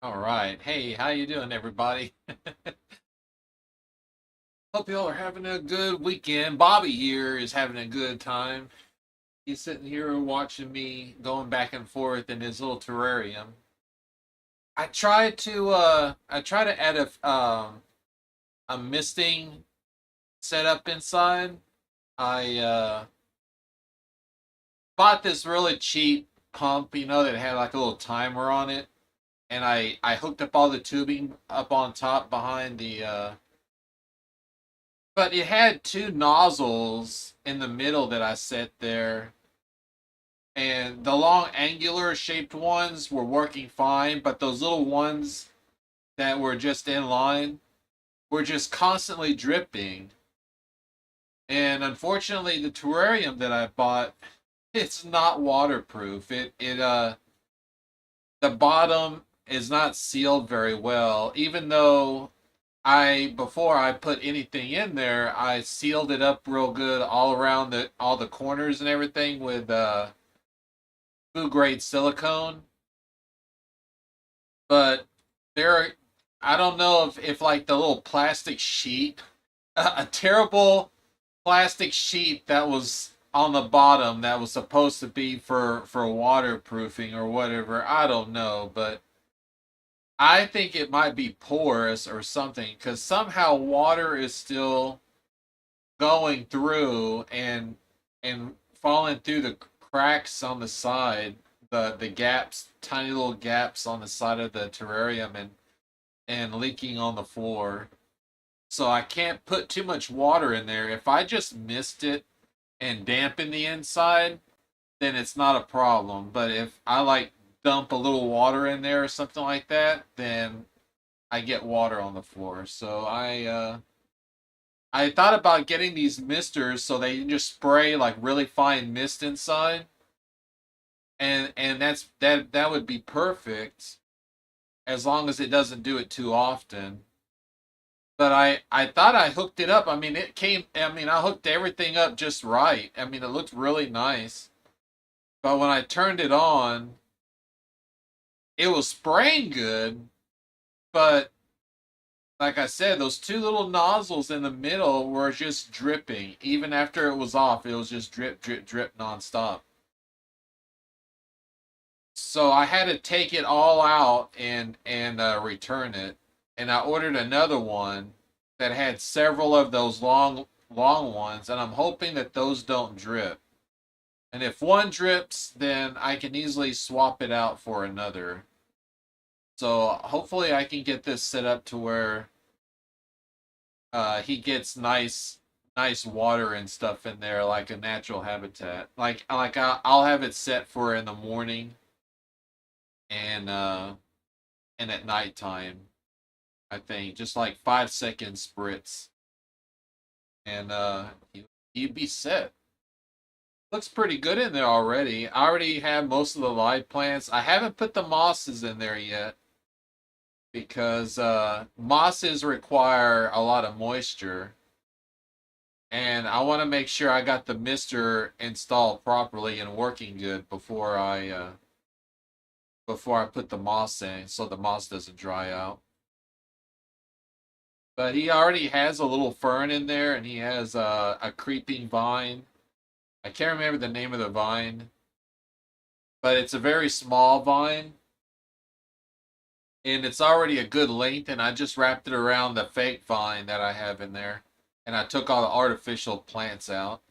All right. Hey, how you doing, everybody? Hope y'all are having a good weekend. Bobby here is having a good time. He's sitting here watching me going back and forth in his little terrarium. I try to add a misting setup inside. I bought this really cheap pump, that had like a little timer on it, and I hooked up all the tubing up on top behind the but it had two nozzles in the middle that I set there, and the long angular shaped ones were working fine, but those little ones that were just in line were just constantly dripping. And unfortunately, the terrarium that I bought, it's not waterproof. The bottom is not sealed very well, even though I before I put anything in there, I sealed it up real good all around all the corners and everything with food grade silicone. But there, I don't know if like the little plastic sheet, a terrible plastic sheet that was on the bottom that was supposed to be for waterproofing or whatever. I don't know, but I think it might be porous or something because somehow water is still going through and falling through the cracks on the side, the gaps, tiny little gaps on the side of the terrarium and leaking on the floor. So I can't put too much water in there. If I just mist it and dampen the inside, then it's not a problem. But if I like dump a little water in there or something like that, then I get water on the floor. So I thought about getting these misters so they can just spray like really fine mist inside, and that would be perfect as long as it doesn't do it too often. But I thought I hooked it up. I mean, I hooked everything up just right. I mean, it looked really nice. But when I turned it on, it was spraying good, but like I said, those two little nozzles in the middle were just dripping. Even after it was off, it was just drip, drip, drip nonstop. So I had to take it all out and return it. And I ordered another one that had several of those long ones, and I'm hoping that those don't drip. And if one drips, then I can easily swap it out for another. So hopefully I can get this set up to where he gets nice water and stuff in there like a natural habitat. I'll have it set for in the morning and and at nighttime. I think just like 5 second spritz, and you'd be set. Looks pretty good in there already. I already have most of the live plants. I haven't put the mosses in there yet because mosses require a lot of moisture, and I want to make sure I got the mister installed properly and working good before I put the moss in, so the moss doesn't dry out. But he already has a little fern in there, and he has a creeping vine. I can't remember the name of the vine, but it's a very small vine, and it's already a good length. And I just wrapped it around the fake vine that I have in there, and I took all the artificial plants out.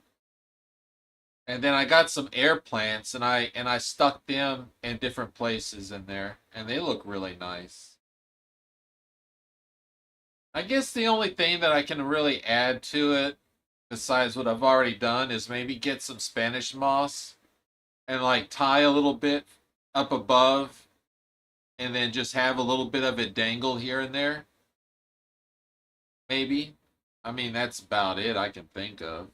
And then I got some air plants, and I stuck them in different places in there, and they look really nice. I guess the only thing that I can really add to it, besides what I've already done, is maybe get some Spanish moss and like tie a little bit up above, and then just have a little bit of it dangle here and there. Maybe. I mean, that's about it I can think of.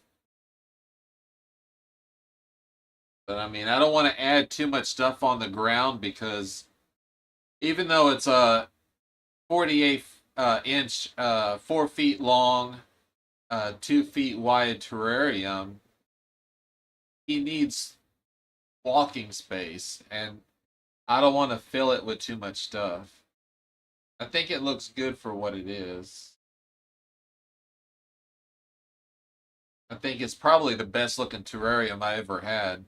But I mean, I don't want to add too much stuff on the ground because even though it's a 48 inch, 4 feet long, 2 feet wide terrarium, he needs walking space, and I don't want to fill it with too much stuff. I think it looks good for what it is. I think it's probably the best looking terrarium I ever had.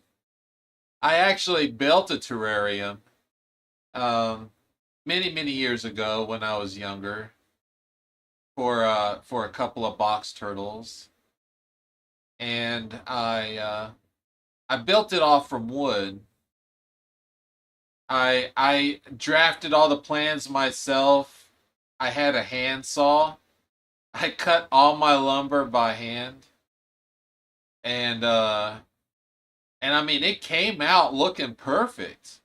I actually built a terrarium many, many years ago when I was younger for a couple of box turtles. And I built it off from wood. I drafted all the plans myself. I had a handsaw. I cut all my lumber by hand. And I mean it came out looking perfect.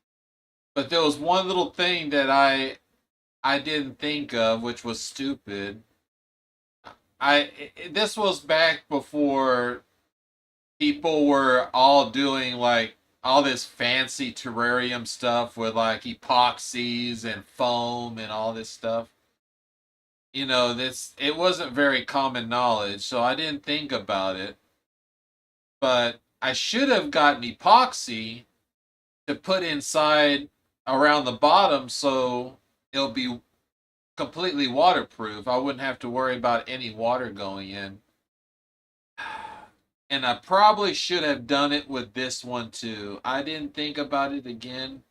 But there was one little thing that I didn't think of, which was stupid. This was back before people were all doing like all this fancy terrarium stuff with like epoxies and foam and all this stuff. You know, this it wasn't very common knowledge, so I didn't think about it. But I should have gotten epoxy to put inside around the bottom so it'll be completely waterproof. I wouldn't have to worry about any water going in. And I probably should have done it with this one too. I didn't think about it again.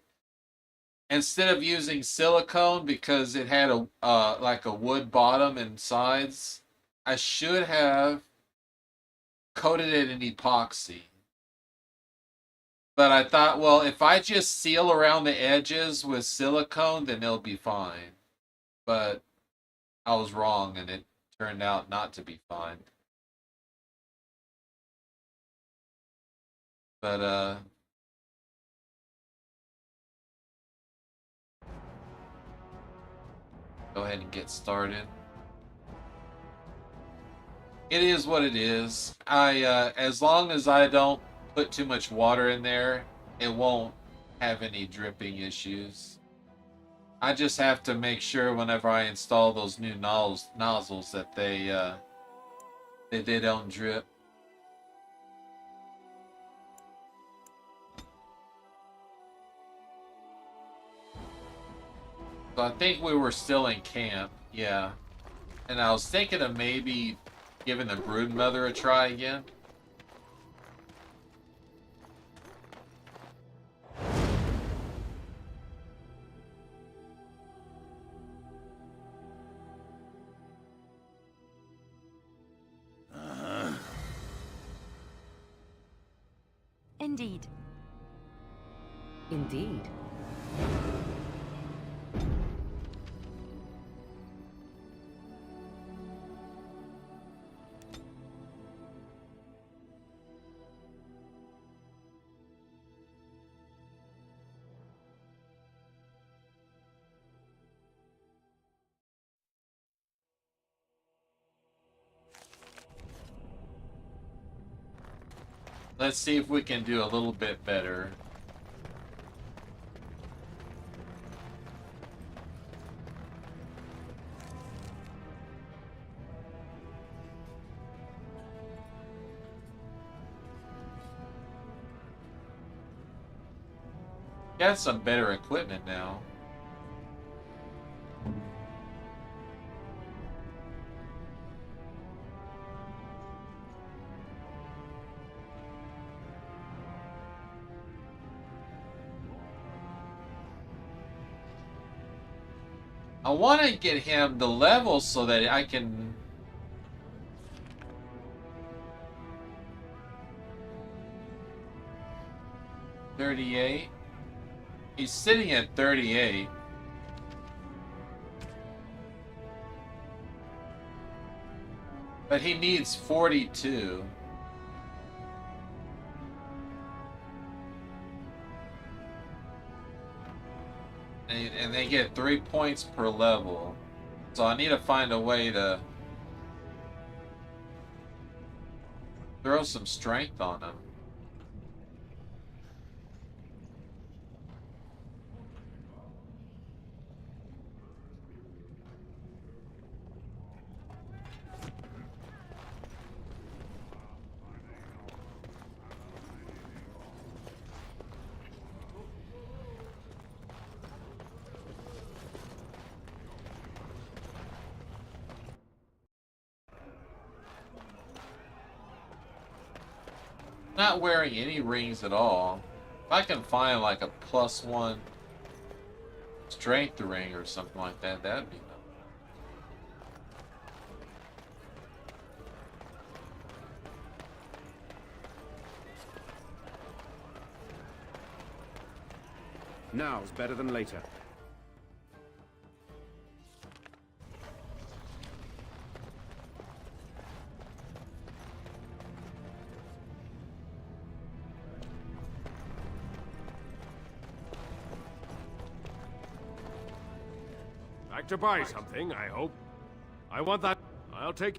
Instead of using silicone because it had a like a wood bottom and sides, I should have coated it in epoxy. But I thought, well, if I just seal around the edges with silicone, then it'll be fine. But I was wrong, and it turned out not to be fine. But go ahead and get started. It is what it is. As long as I don't put too much water in there, it won't have any dripping issues. I just have to make sure whenever I install those new nozzles that they don't drip. So I think we were still in camp, yeah. And I was thinking of maybe giving the brood mother a try again. Indeed. Indeed. Let's see if we can do a little bit better. Got some better equipment now. I want to get him the level so that I can... $38. He's sitting at 38. But he needs 42. And they get 3 points per level. So I need to find a way to throw some strength on him. Not wearing any rings at all. If I can find like a +1 strength ring or something like that, that'd be nice. Now's better than later. Like to buy something, I hope. I want that. I'll take.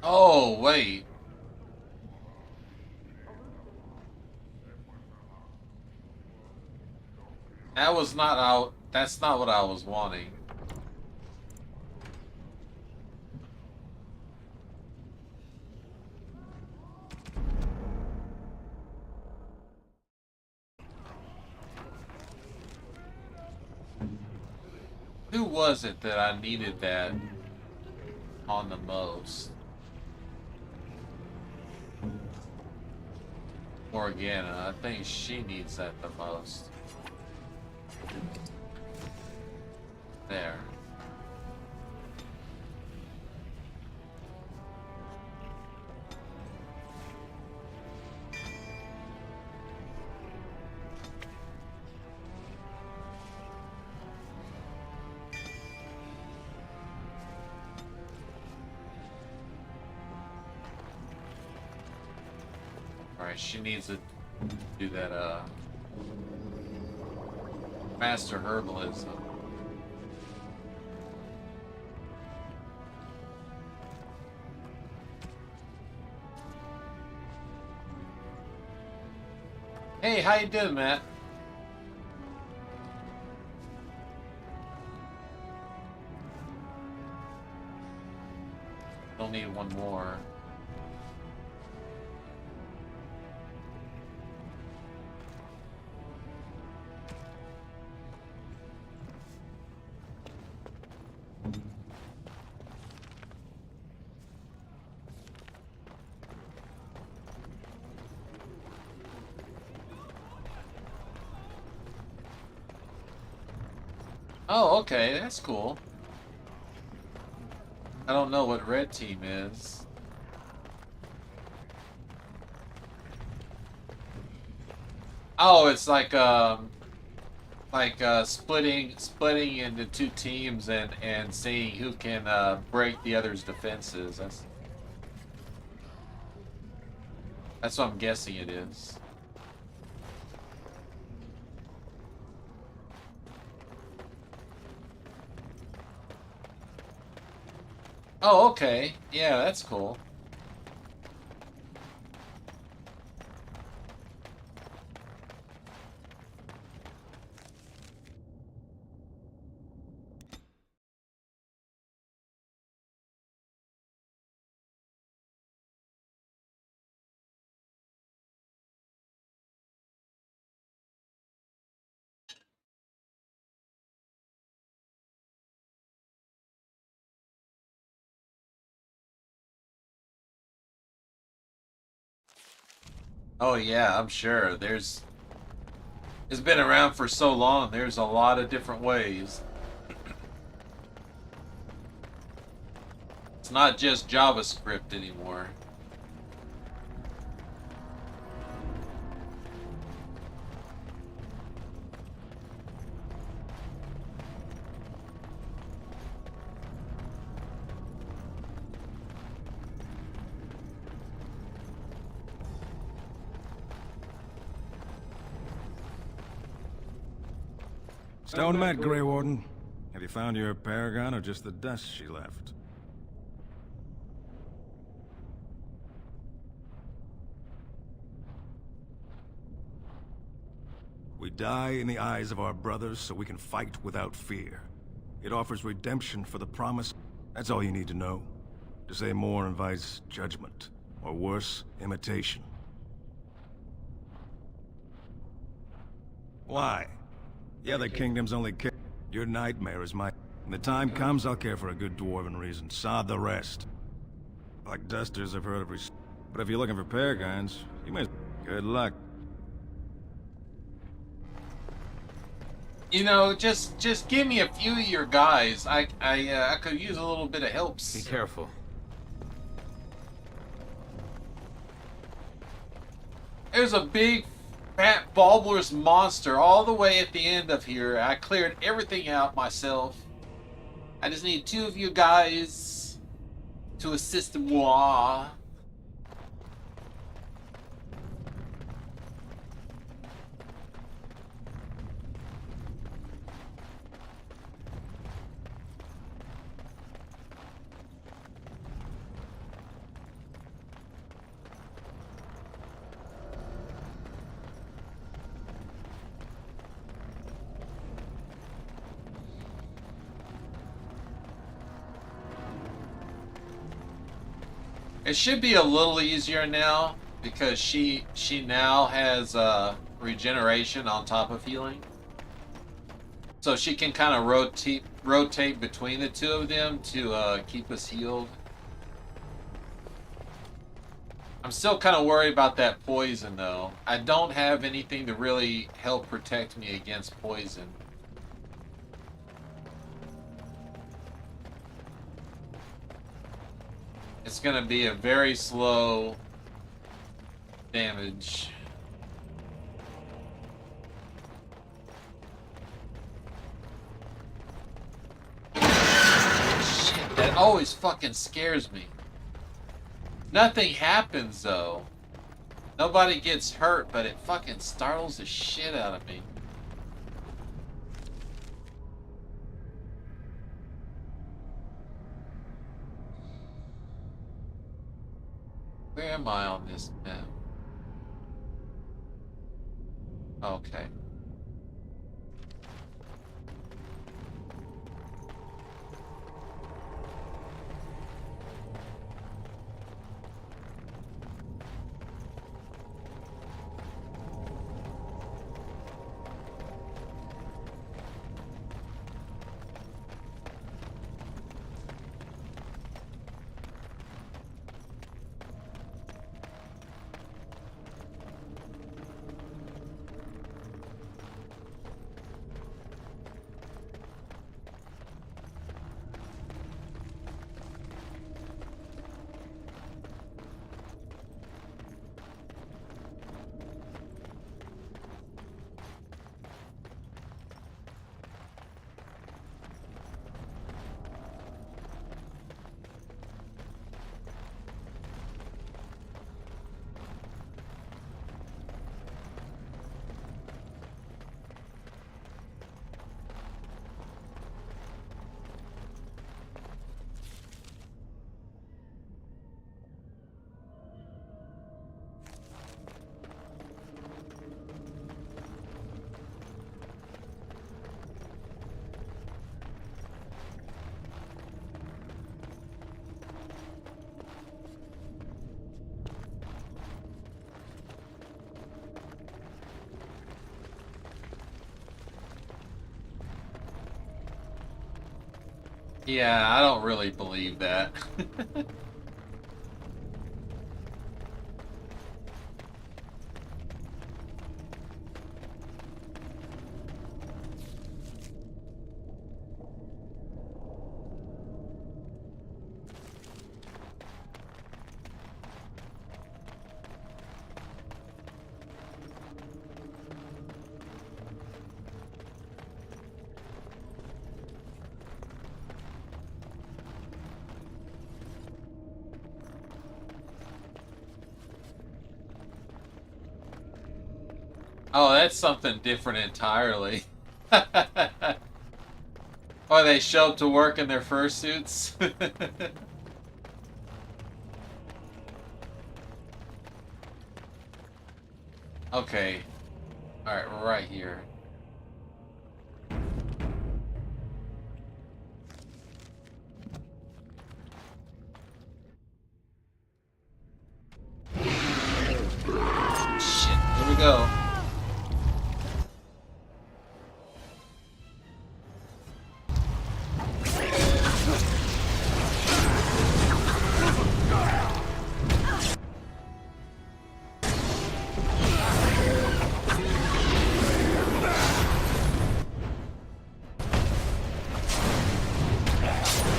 Oh, wait. That was not out. That's not what I was wanting. Who was it that I needed that on the most? Morgana. I think she needs that the most. There. Alright, she needs to do that, Master Herbalism. Hey, how you doing, Matt? Don't need one more. Oh, okay, that's cool. I don't know what red team is. Oh, it's like splitting into two teams and seeing who can break the other's defenses. That's what I'm guessing it is. Oh, okay. Yeah, that's cool. Oh yeah, I'm sure. It's been around for so long. There's a lot of different ways. It's not just JavaScript anymore. Stone met, Grey Warden. Have you found your paragon or just the dust she left? We die in the eyes of our brothers so we can fight without fear. It offers redemption for the promise. That's all you need to know. To say more invites judgment, or worse, imitation. Why? The other kingdoms only care. Your nightmare is my... When the time comes, I'll care for a good dwarven reason. Sod the rest. Like dusters, I've heard of... But if you're looking for paragons, you may... Good luck. You know, just give me a few of your guys. I could use a little bit of help. Be careful. There's a big fat bulbous monster all the way at the end of here. I cleared everything out myself. I just need two of you guys to assist moi. It should be a little easier now because she now has regeneration on top of healing, so she can kind of rotate between the two of them to keep us healed. I'm still kind of worried about that poison though. I don't have anything to really help protect me against poison. It's gonna be a very slow damage. Shit, that always fucking scares me. Nothing happens though. Nobody gets hurt, but it fucking startles the shit out of me. Where am I on this map? Okay. Yeah, I don't really believe that. Oh, that's something different entirely. Oh, they show up to work in their fursuits? Okay. Alright, right here. Shit, here we go.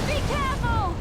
Be careful!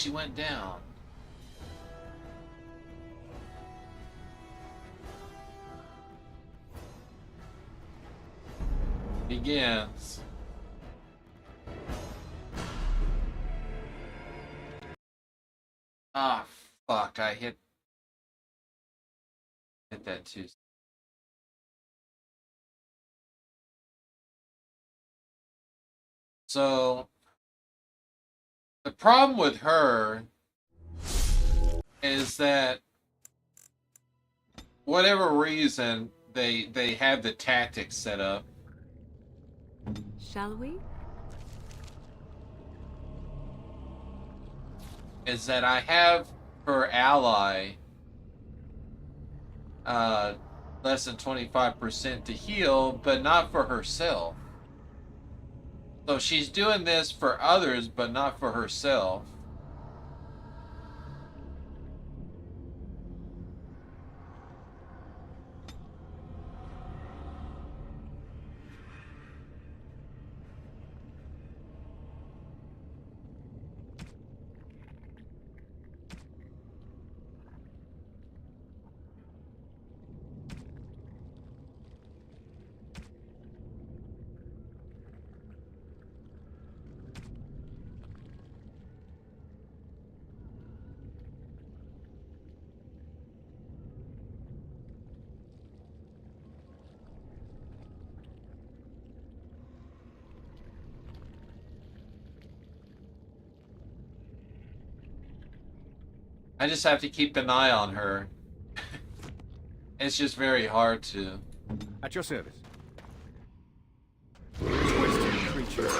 she went down. Begins. Ah, fuck, I hit that too. So, the problem with her is that whatever reason they have the tactics set up. Shall we? Is that I have her ally less than 25% to heal, but not for herself. So she's doing this for others, but not for herself. I just have to keep an eye on her. It's just very hard to. At your service. Twisted creatures.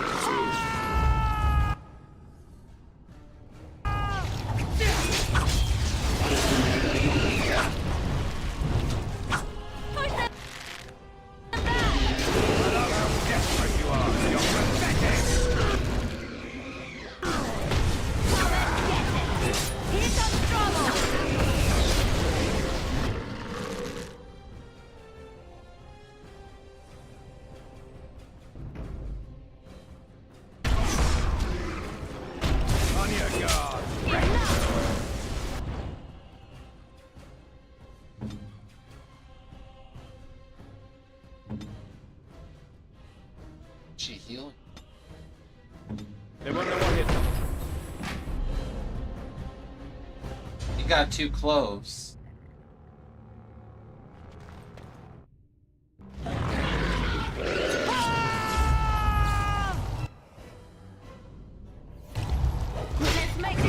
She healing? They won't know what hit them. You got too close. Let's make it.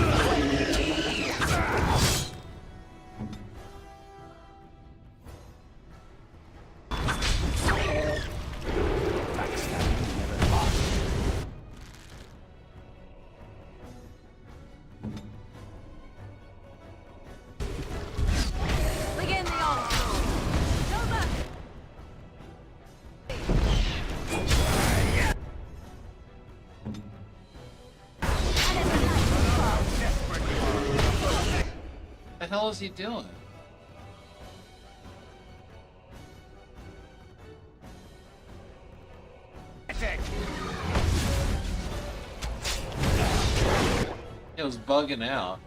Begin the onslaught. Go back. What the hell is he doing? It was bugging out.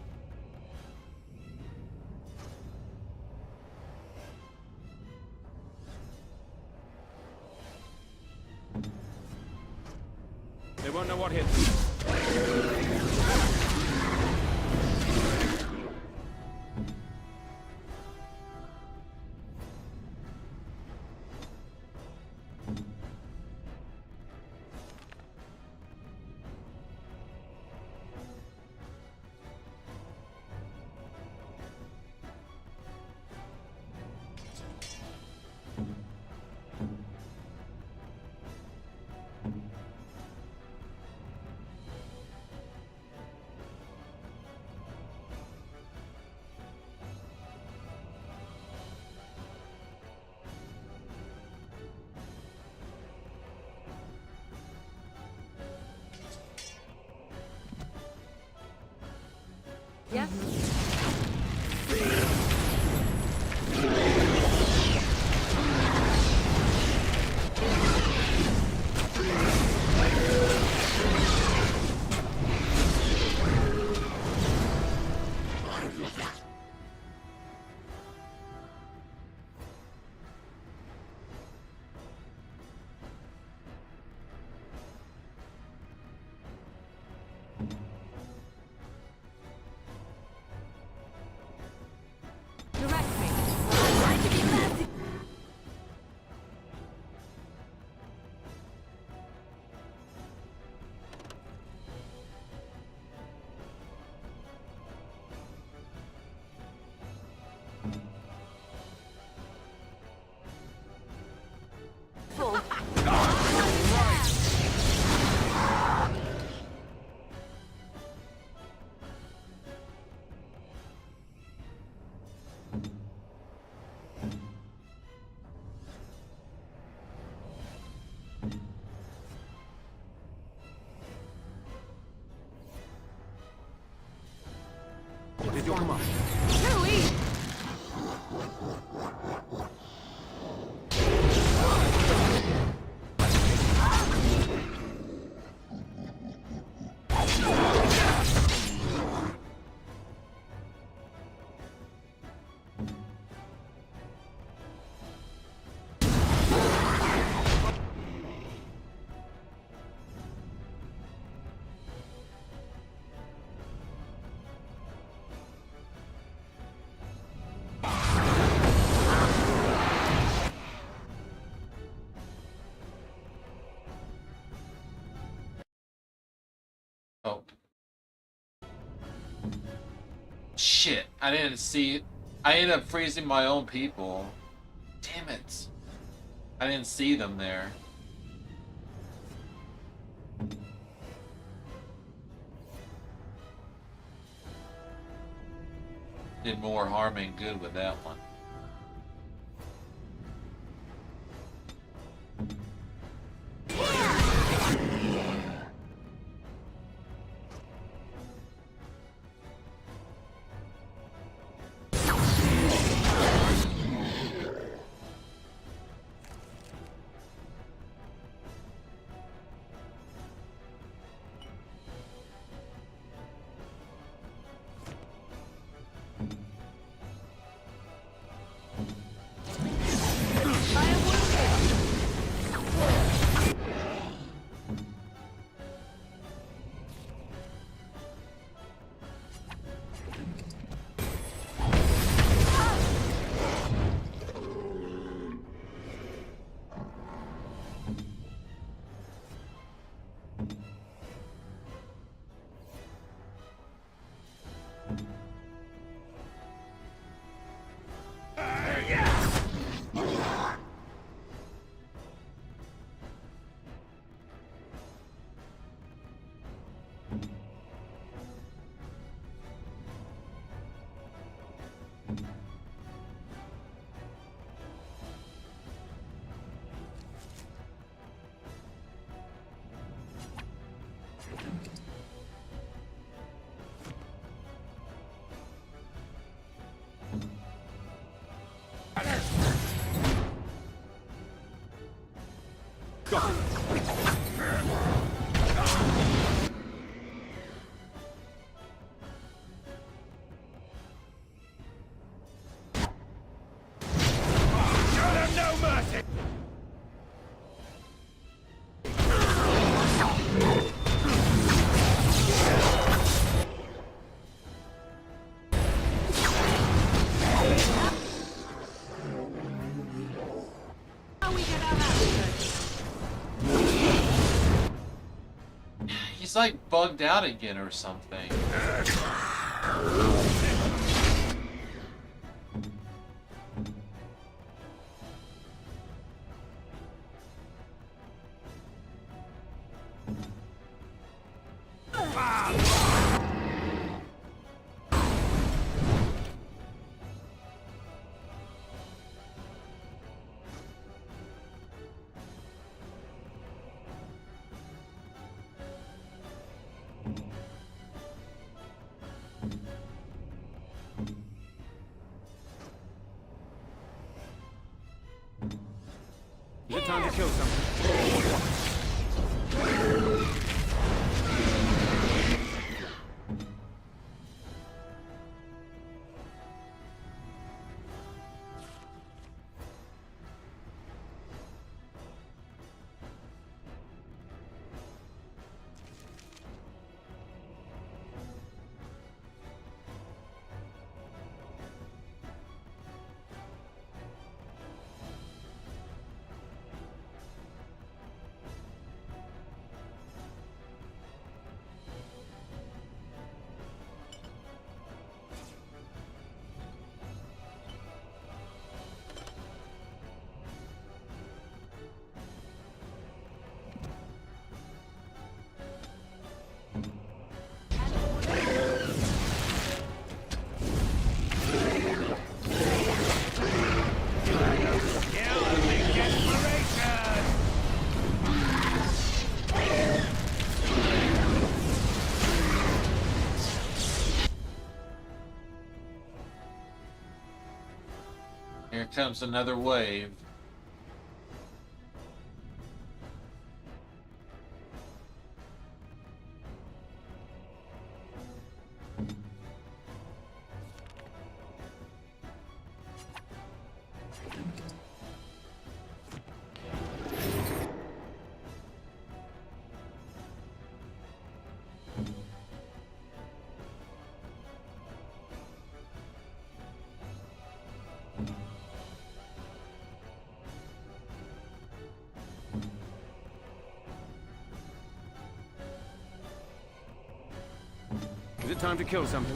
They won't know what hit them. Yeah. your command. Too easy. Oh. Shit, I didn't see. I ended up freezing my own people. Damn it. I didn't see them there. Did more harm than good with that one. Got it. Show them no mercy! How we get our house? He's like bugged out again or something. comes another wave. Is it time to kill something?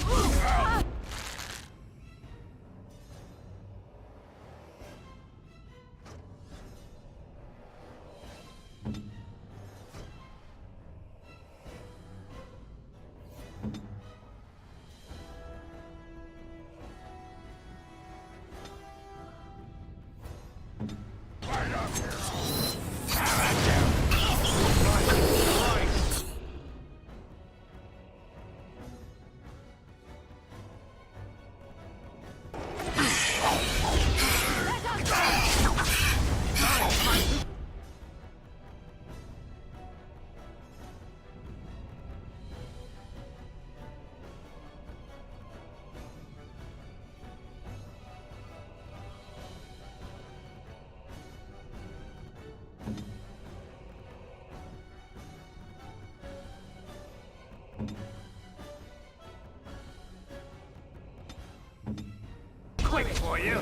Quick for you.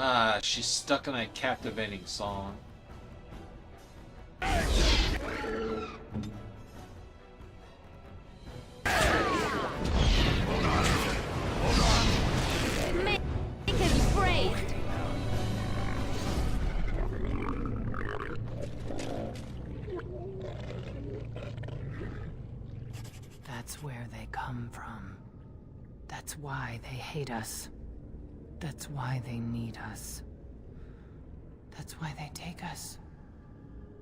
Ah, she's stuck in a captivating song. Make him brave. That's where they come from. That's why they hate us. That's why they need us. That's why they take us.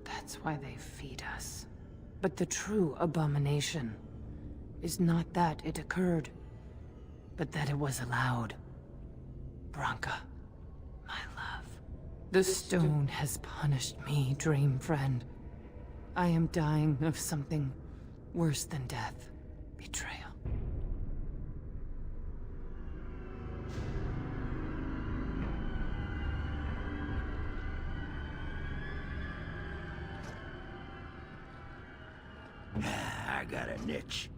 That's why they feed us. But the true abomination is not that it occurred, but that it was allowed. Branka, my love. The stone has punished me, dream friend. I am dying of something worse than death. Betrayal. I got a niche.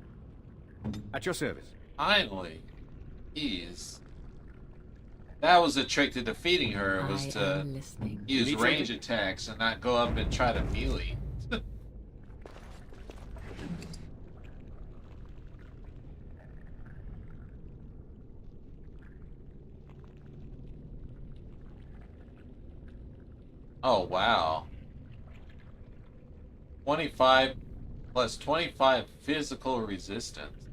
At your service. Finally. Jeez. That was the trick to defeating her, was I to am listening. use Need range something? attacks and not go up and try to melee. Oh, wow. 25 plus 25 physical resistance.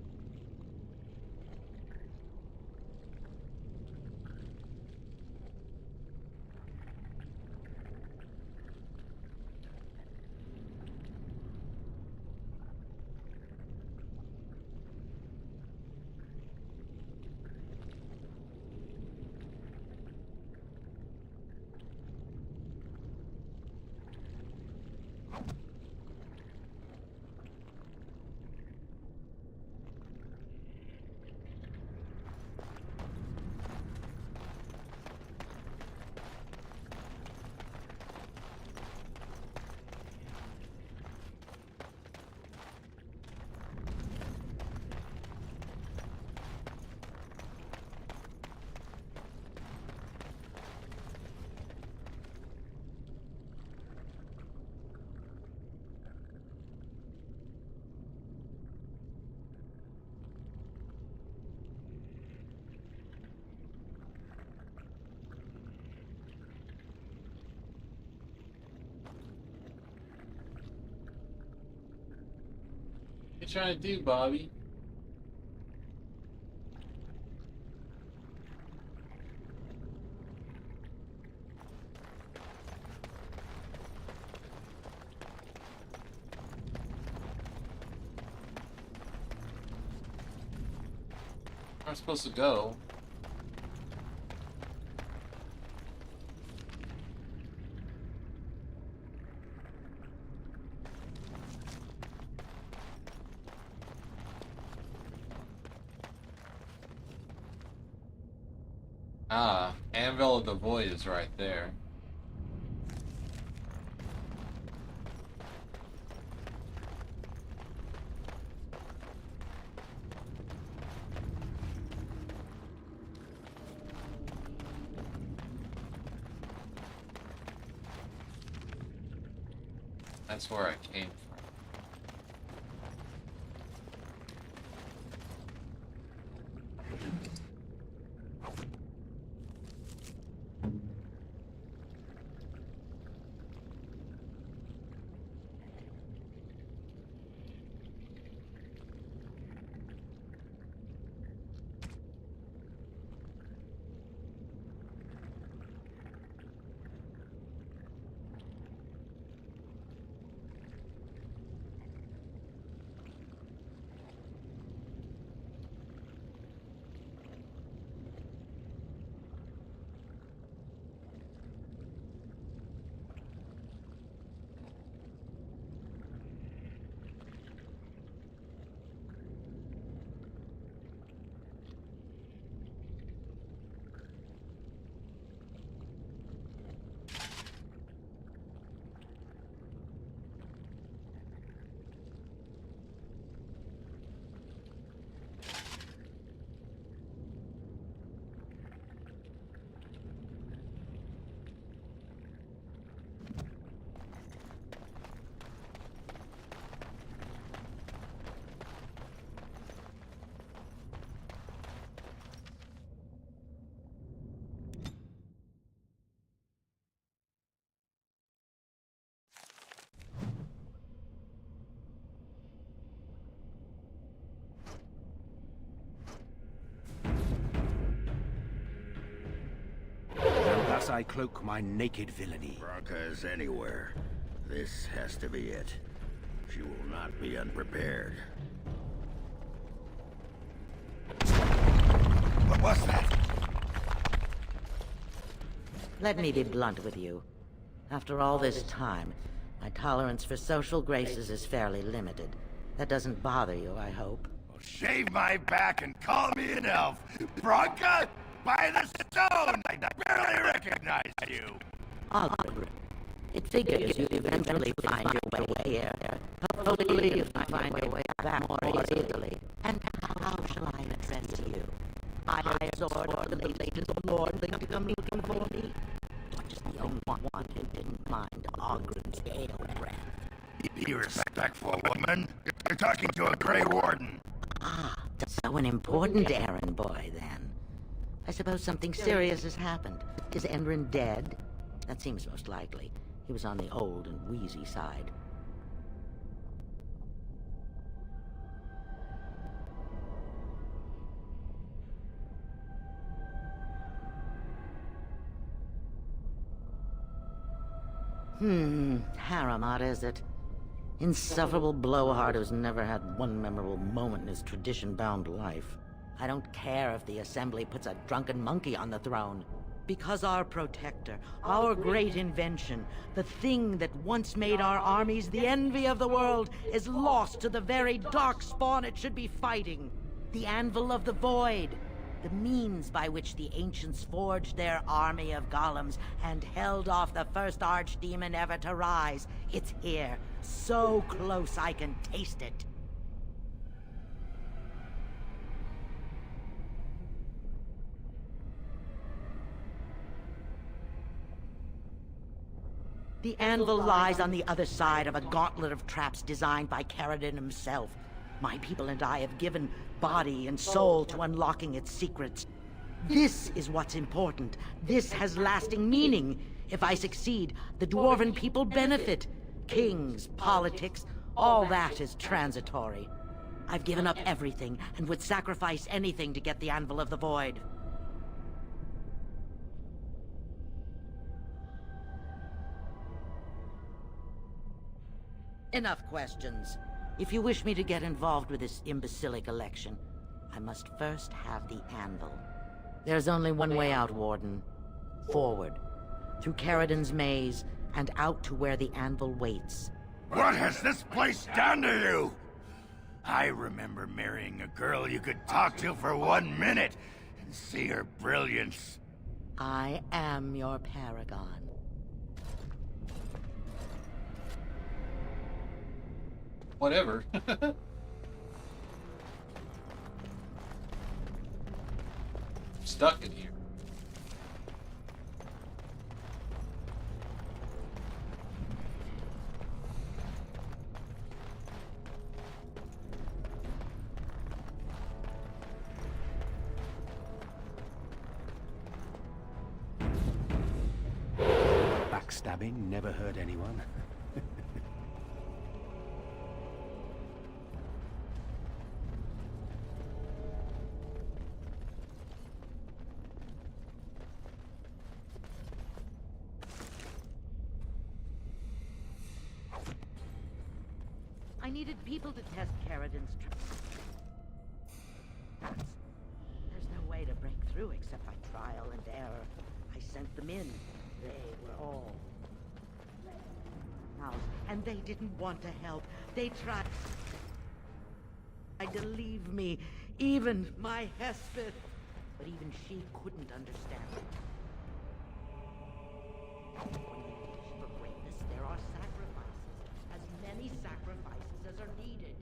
trying to do, Bobby? Where am I supposed to go? Ah, Anvil of the Void is right there. That's where I came from. Thus I cloak my naked villainy. Branka is anywhere. This has to be it. She will not be unprepared. What was that? Let me be blunt with you. After all this time, my tolerance for social graces is fairly limited. That doesn't bother you, I hope. Well, shave my back and call me an elf. Branka, by the stone! I barely recognize you. Ogre. It figures you'd eventually find your way here. Hopefully you'll find your way back more easily. And how shall I address you? I sword or the latest lord to come looking for me? Or just the only one who didn't mind Ogren's ale breath? Be respectful, woman. You're talking to a Grey Warden. Ah, so an important errand boy, then. I suppose something serious has happened. Is Endrin dead? That seems most likely. He was on the old and wheezy side. Haramat, is it? Insufferable blowhard who's never had one memorable moment in his tradition-bound life. I don't care if the Assembly puts a drunken monkey on the throne. Because our protector, our great invention, the thing that once made our armies the envy of the world, is lost to the very dark spawn it should be fighting. The Anvil of the Void. The means by which the ancients forged their army of golems and held off the first archdemon ever to rise. It's here, so close I can taste it. The anvil lies on the other side of a gauntlet of traps designed by Caradon himself. My people and I have given body and soul to unlocking its secrets. This is what's important. This has lasting meaning. If I succeed, the Dwarven people benefit. Kings, politics, all that is transitory. I've given up everything and would sacrifice anything to get the Anvil of the Void. Enough questions. If you wish me to get involved with this imbecilic election, I must first have the Anvil. There's only one way out, Warden. Forward. Through Caridin's maze, and out to where the Anvil waits. What has this place done to you? I remember marrying a girl you could talk to for 1 minute and see her brilliance. I am your paragon. Whatever. Stuck in here. Backstabbing never hurt anyone. I needed people to test Caridin's There's no way to break through except by trial and error. I sent them in. They were all house, and they didn't want to help. They tried to leave me, even my Hesped. But even she couldn't understand it. When you wish for greatness, there are sacrifices. As many sacrifices as are needed.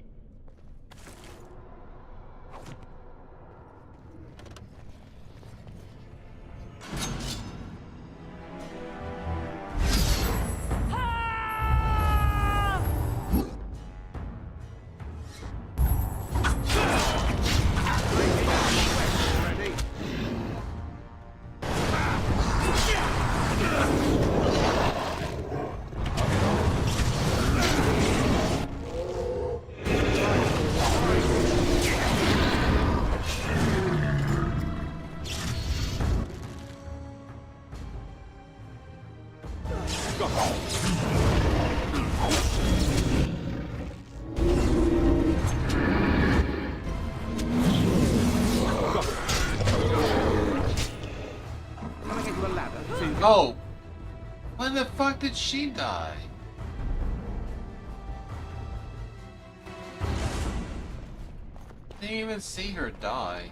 Oh! When the fuck did she die? Didn't even see her die.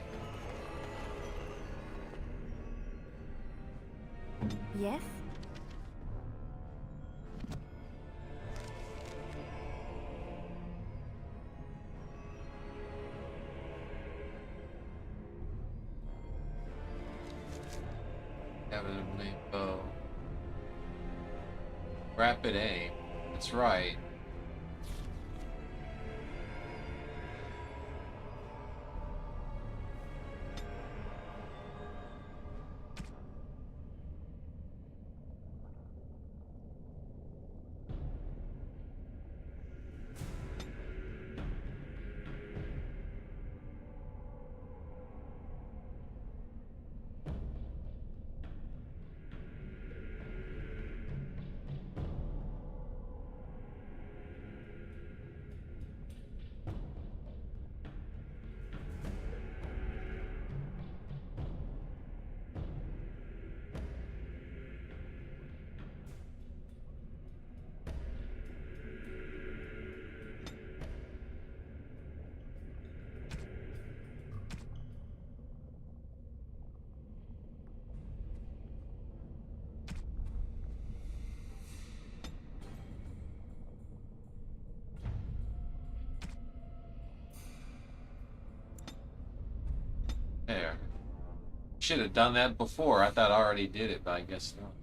Yes? Evidently, bow. Rapid aim. That's right. There. Should have done that before. I thought I already did it, but I guess not.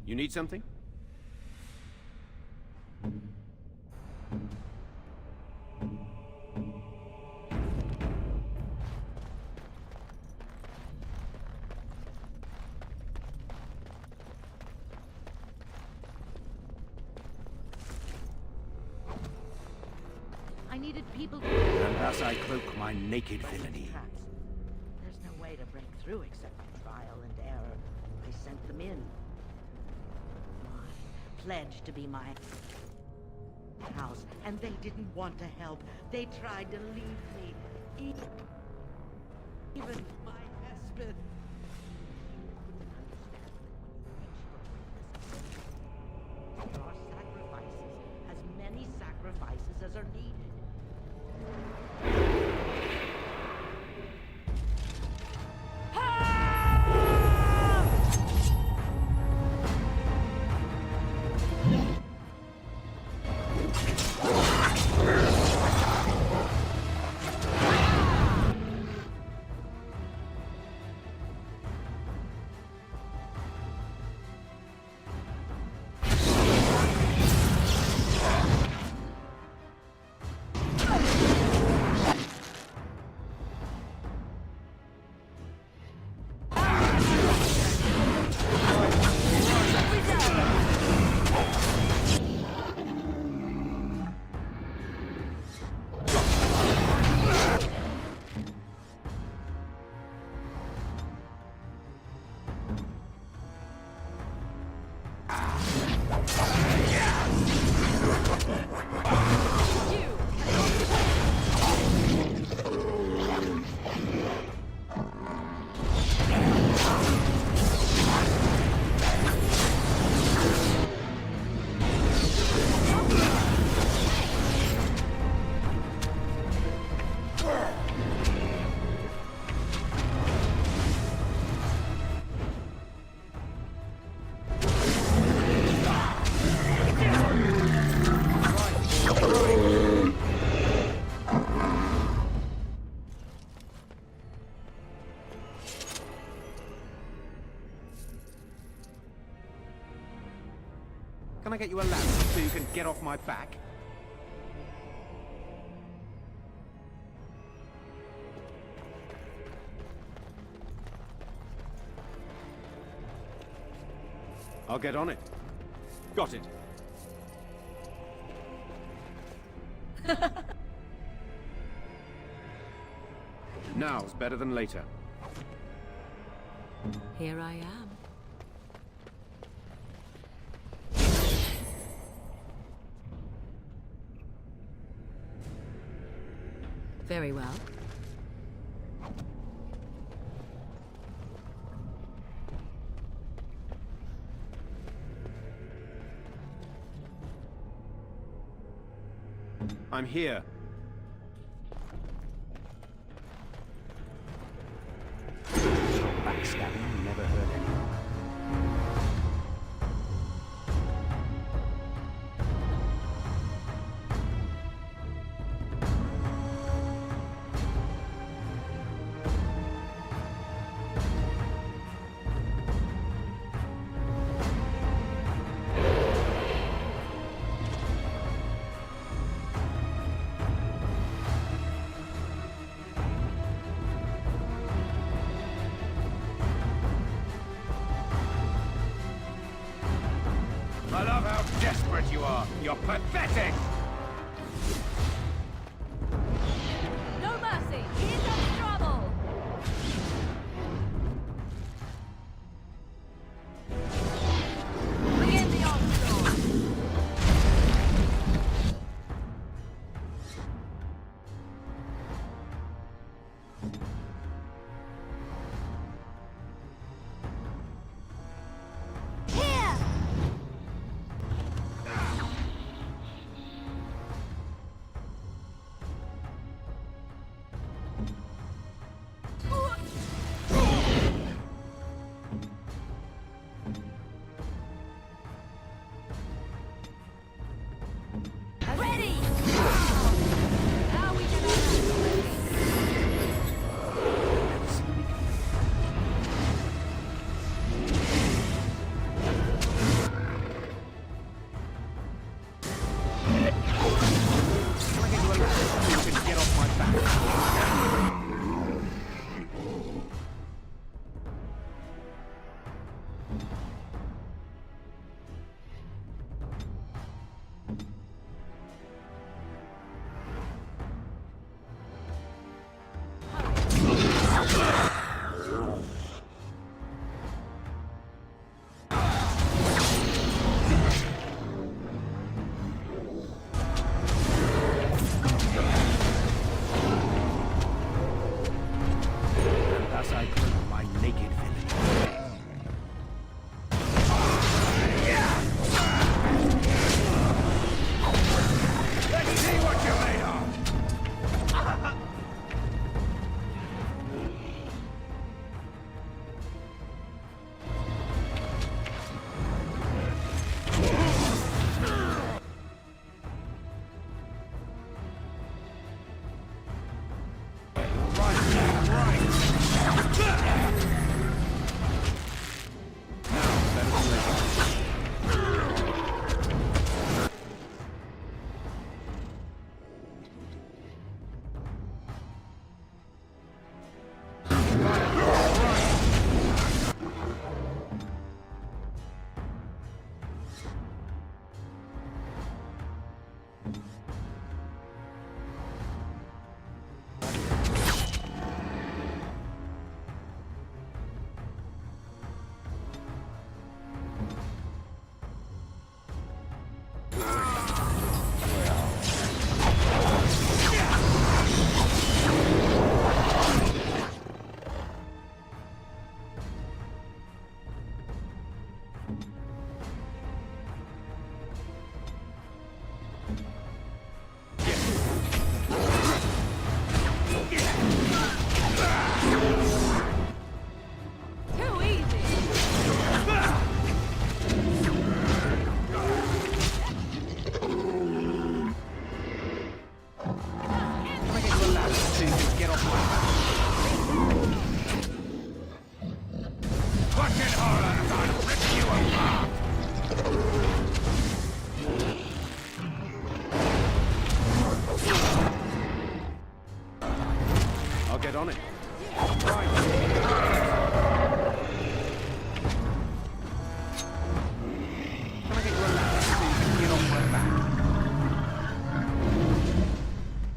You need something? needed people to... And thus I cloak my naked villainy. Traps. There's no way to break through except by trial and error. I sent them in. Pledged to be my house, and they didn't want to help. They tried to leave me. Even my husband. There are sacrifices, as many sacrifices as are needed. Can I get you a lamp so you can get off my back? I'll get on it. Got it. Now's better than later. Here I am. Very well. I'm here. Backstabbing never hurt anyone. I love how desperate you are. You're pathetic! No mercy! Here comes trouble! Begin the onslaught! Here! get on it.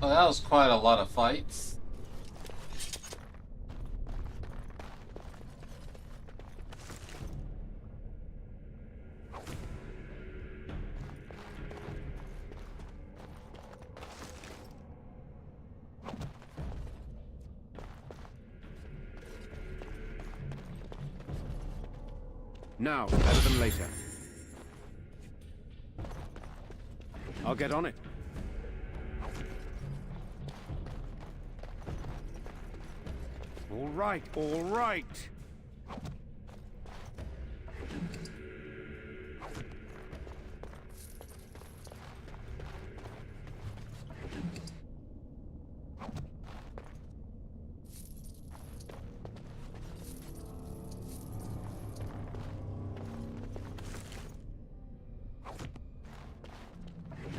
Oh, that was quite a lot of fights. Now, better than later. I'll get on it. All right, all right.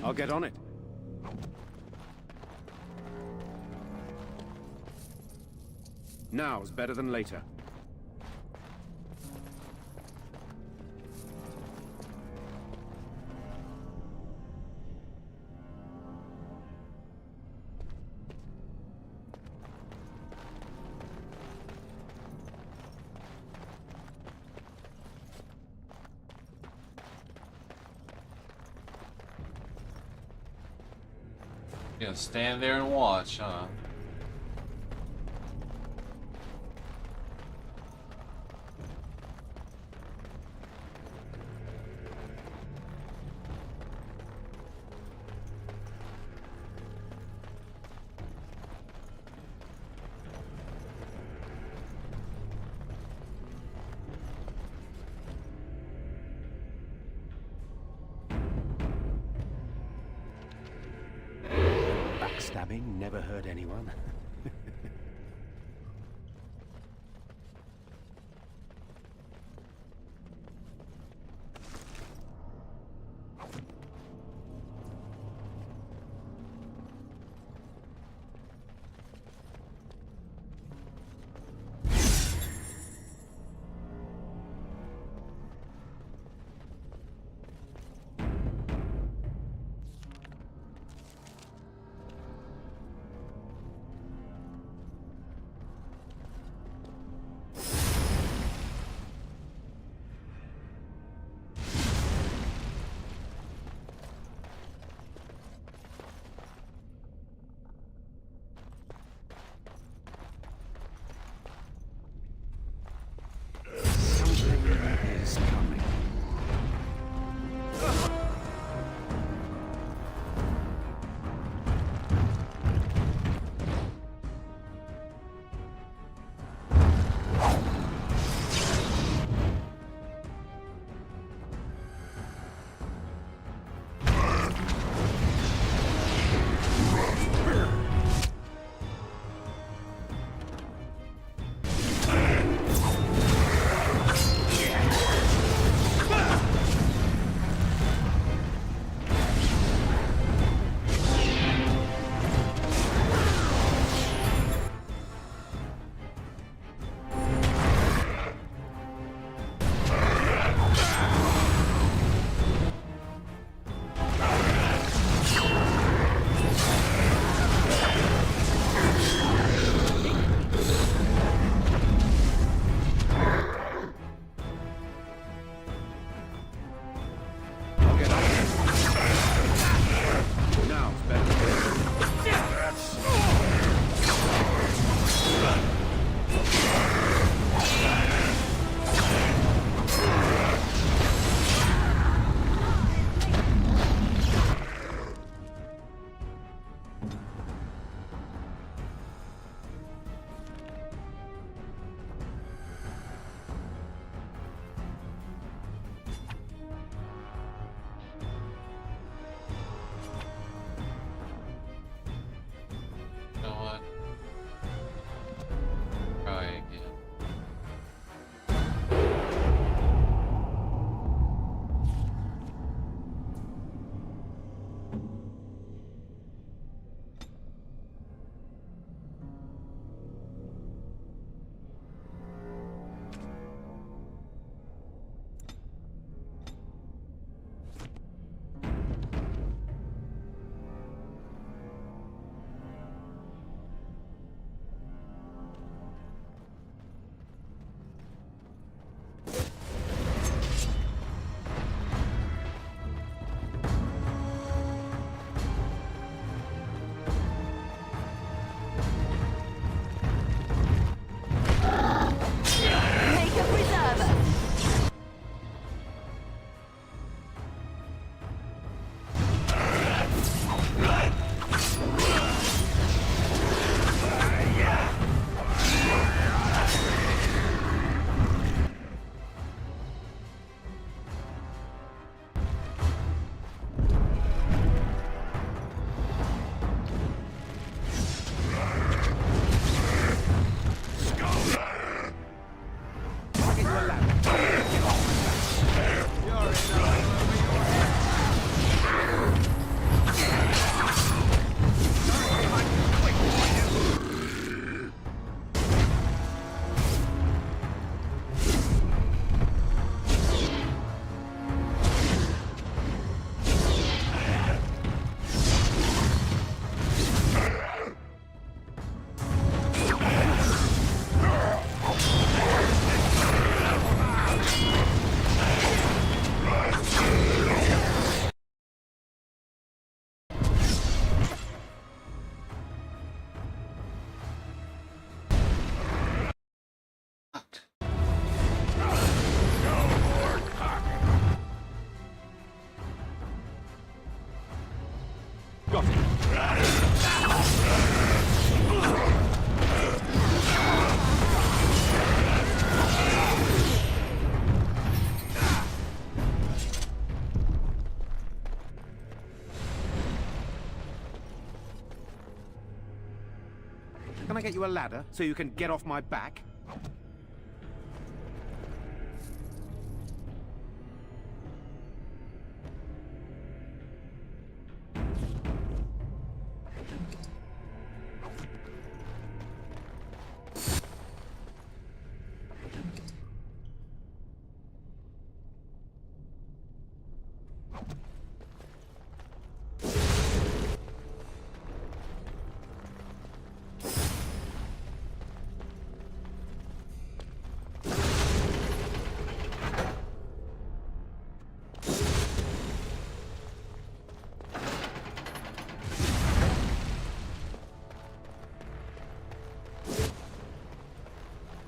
I'll get on it. Now's better than later. You gonna stand there and watch, huh? Backstabbing never hurt anyone. I get you a ladder so you can get off my back?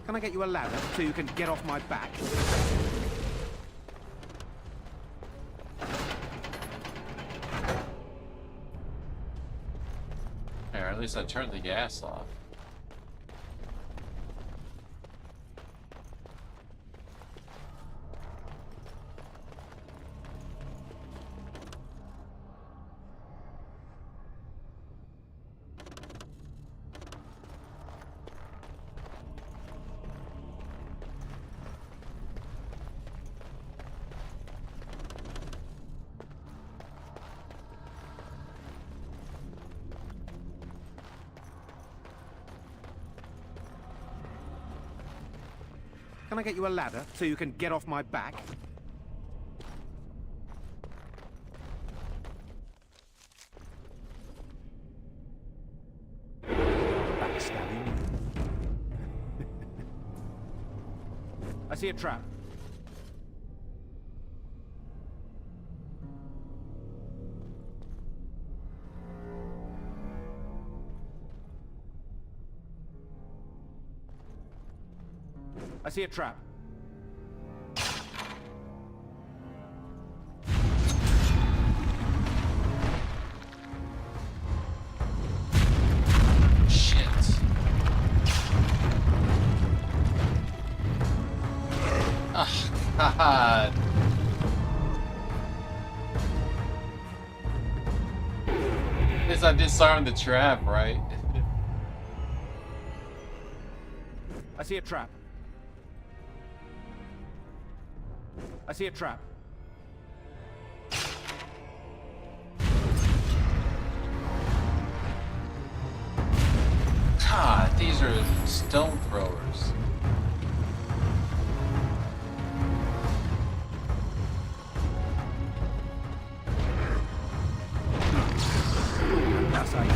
Can I get you a ladder so you can get off my back? Or at least I turned the gas off. Can I get you a ladder so you can get off my back? Backstabbing. I see a trap. I see a trap. Shit. Oh, God. At least I disarmed the trap, right? I see a trap. I see a trap. God, these are stone throwers. That's how you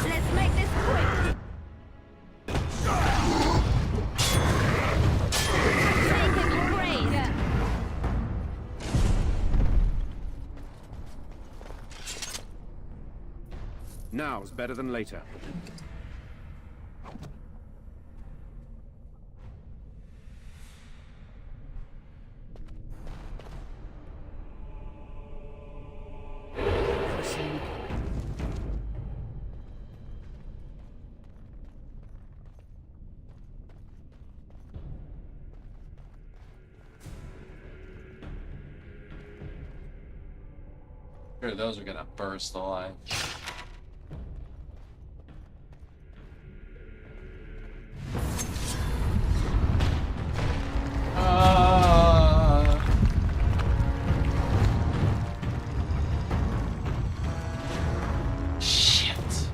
Let's make this quick. Take him, great. Now's better than later. Sure, those are gonna burst alive. Shit.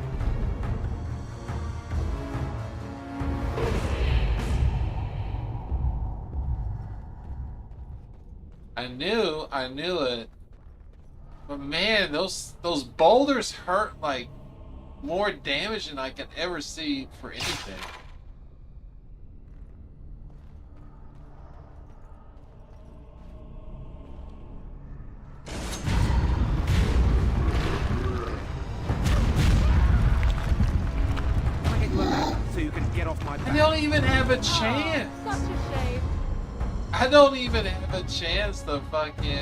I knew it. But man, those boulders hurt like more damage than I can ever see for anything. don't even have a chance. Such a shame. I don't even have a chance to fucking...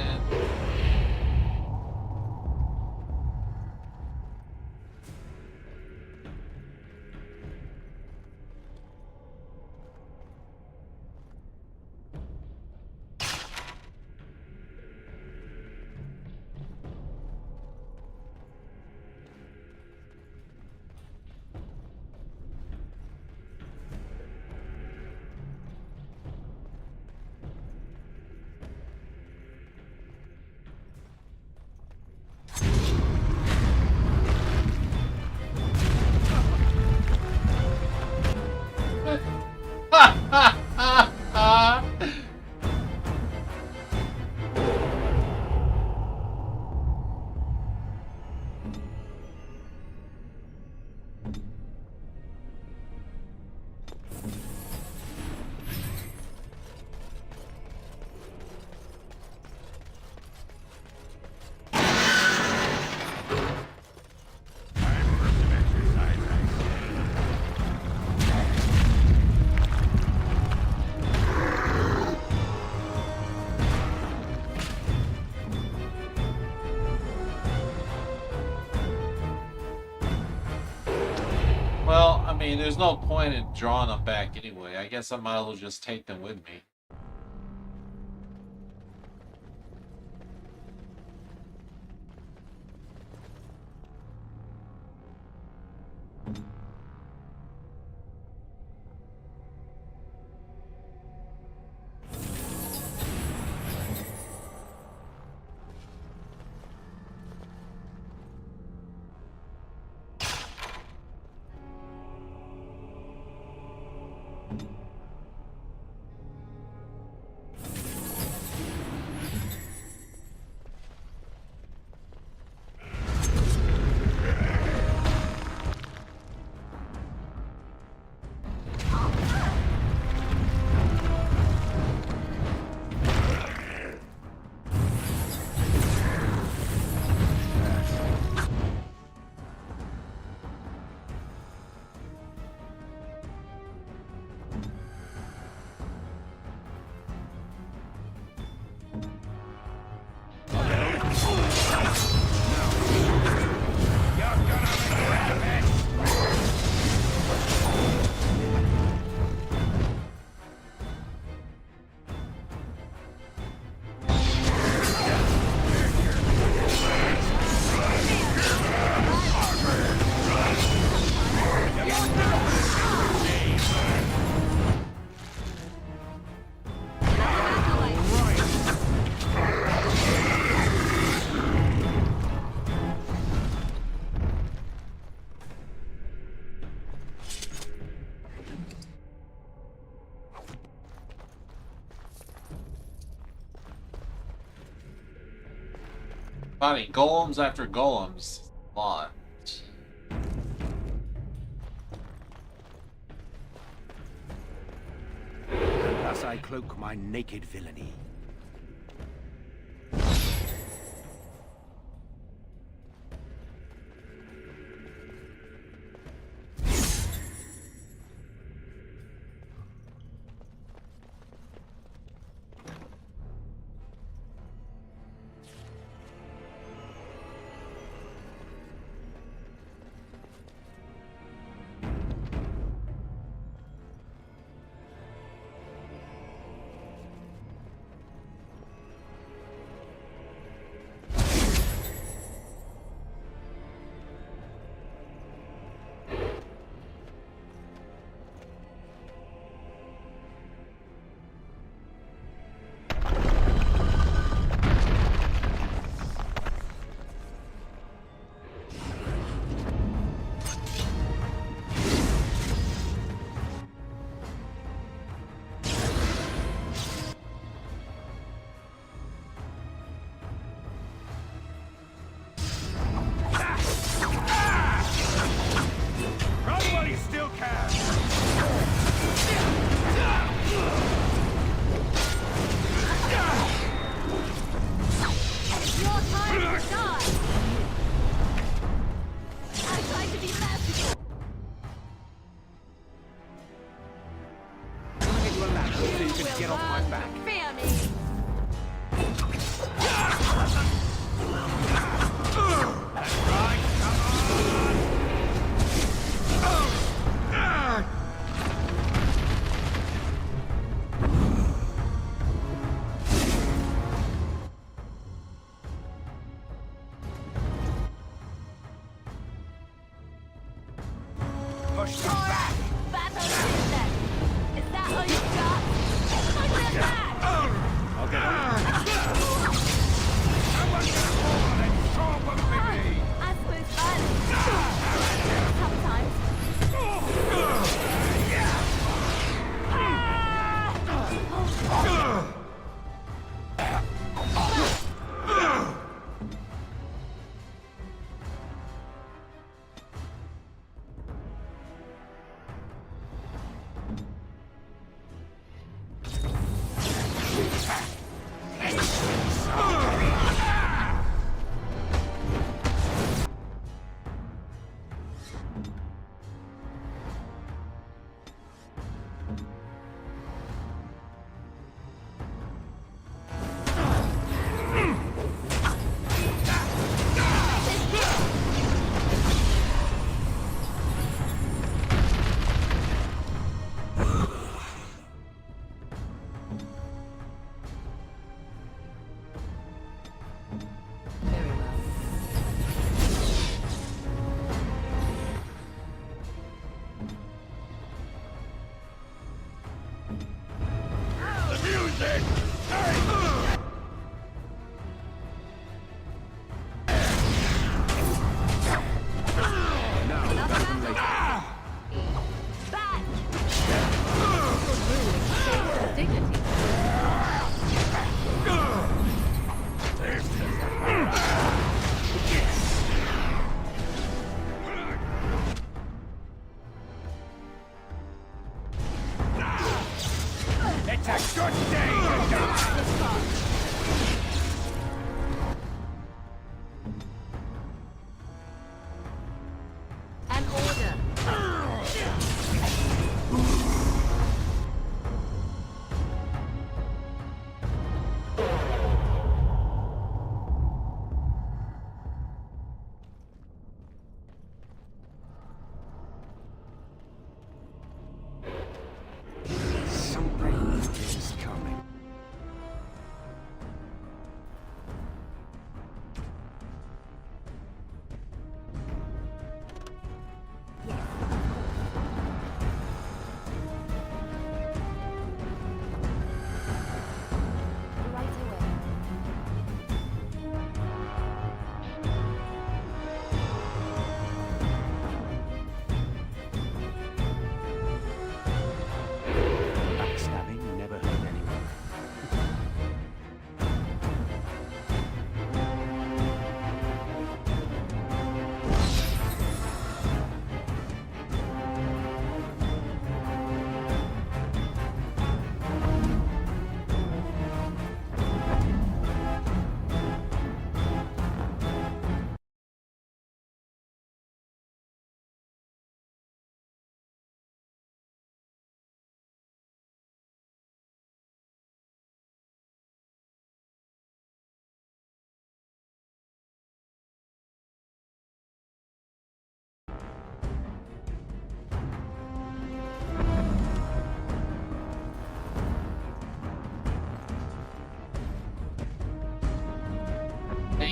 Well, I mean, there's no point in drawing them back anyway. I guess I might as well just take them with me. Fighting golems after golems. A lot. And thus I cloak my naked villainy.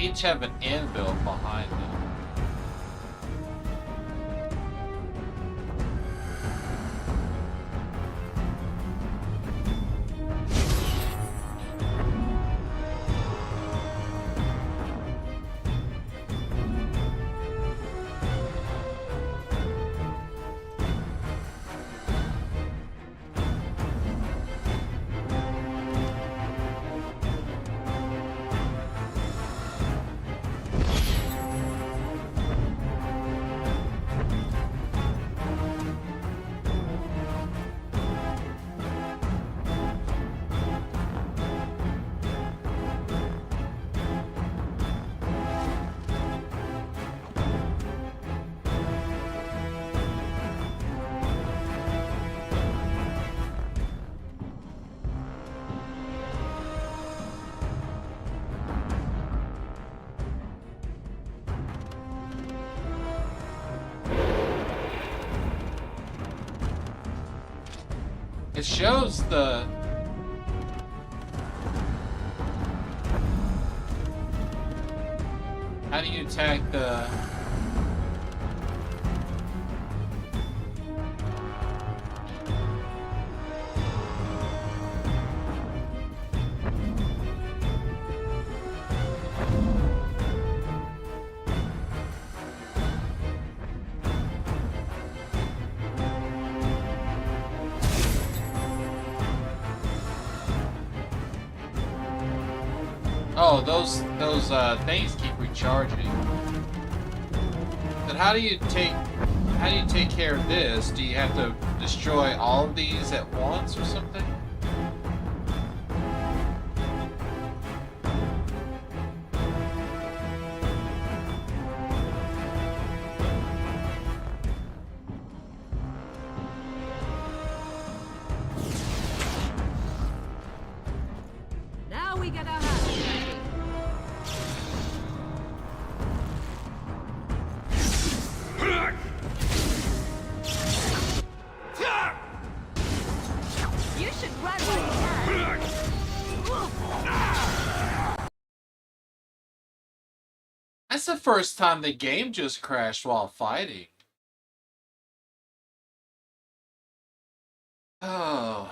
each have an anvil behind them. It shows the... How do you attack the... Oh, those things keep recharging. Then how do you take care of this? Do you have to destroy all of these at once or something? Now we get our hands dirty. You should run while you can. That's the first time the game just crashed while fighting. Oh.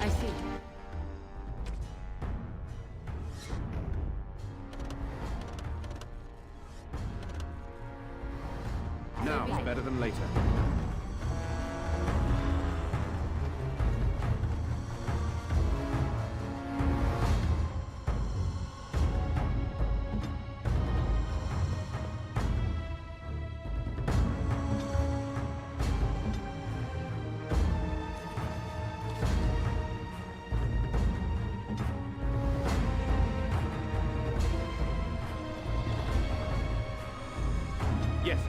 I see. Now is better than later. Yes.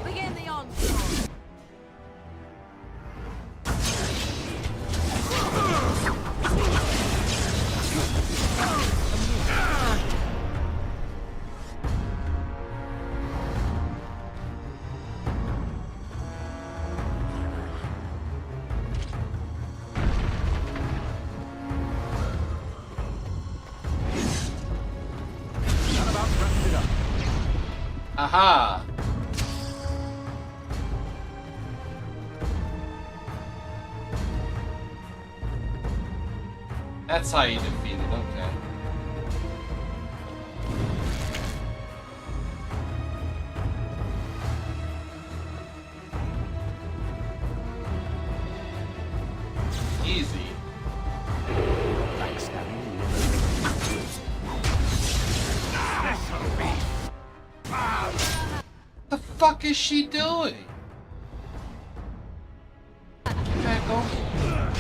Begin the onslaught. That about wraps it up. Aha! That's how you defeat it, okay. fuck is she doing? Back over.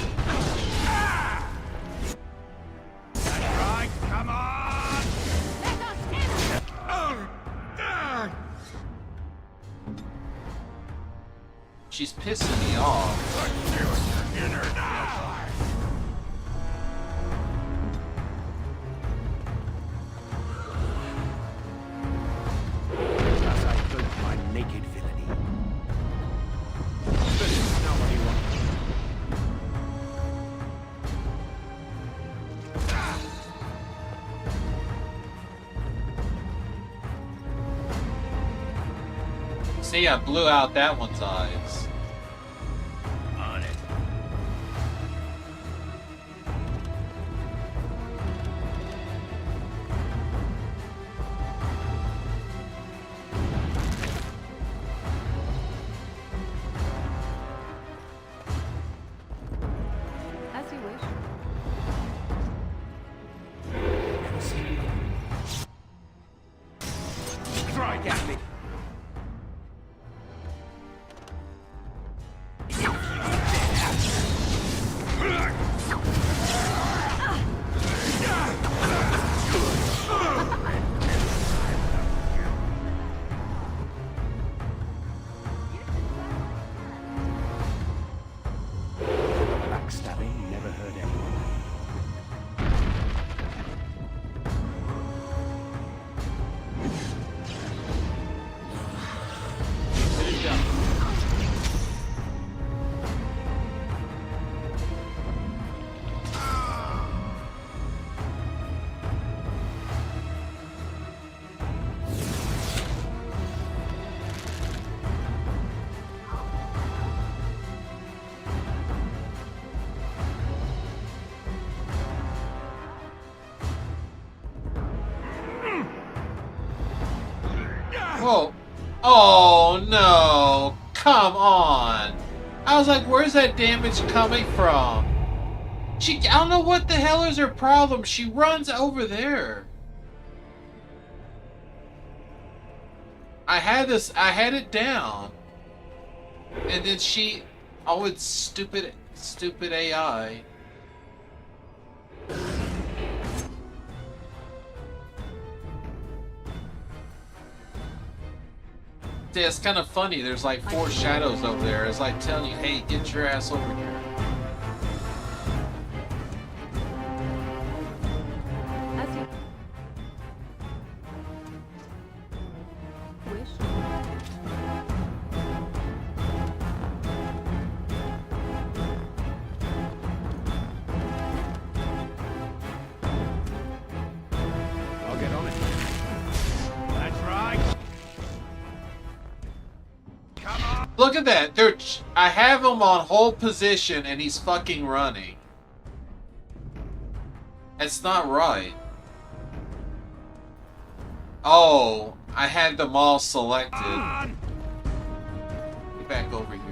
That's right, come on! Let us in! She's pissing me off. Let's see what you're in her now! Thus I cloak my naked villainy. This is not what you want. See, I blew out that one's eyes. On it. As you wish. Strike at me. Backstabbing never hurt anyone. Whoa. Oh no. Come on. I was like, where's that damage coming from? I don't know what the hell is her problem. She runs over there. I had it down. And then oh, it's stupid AI. Yeah, it's kind of funny. There's like 4 shadows over there. It's like telling you, hey, get your ass over here. As you wish. I'll get on it. That's right! Come on! Look at that. I have him on hold position and he's fucking running. That's not right. Oh, I had them all selected. Get back over here.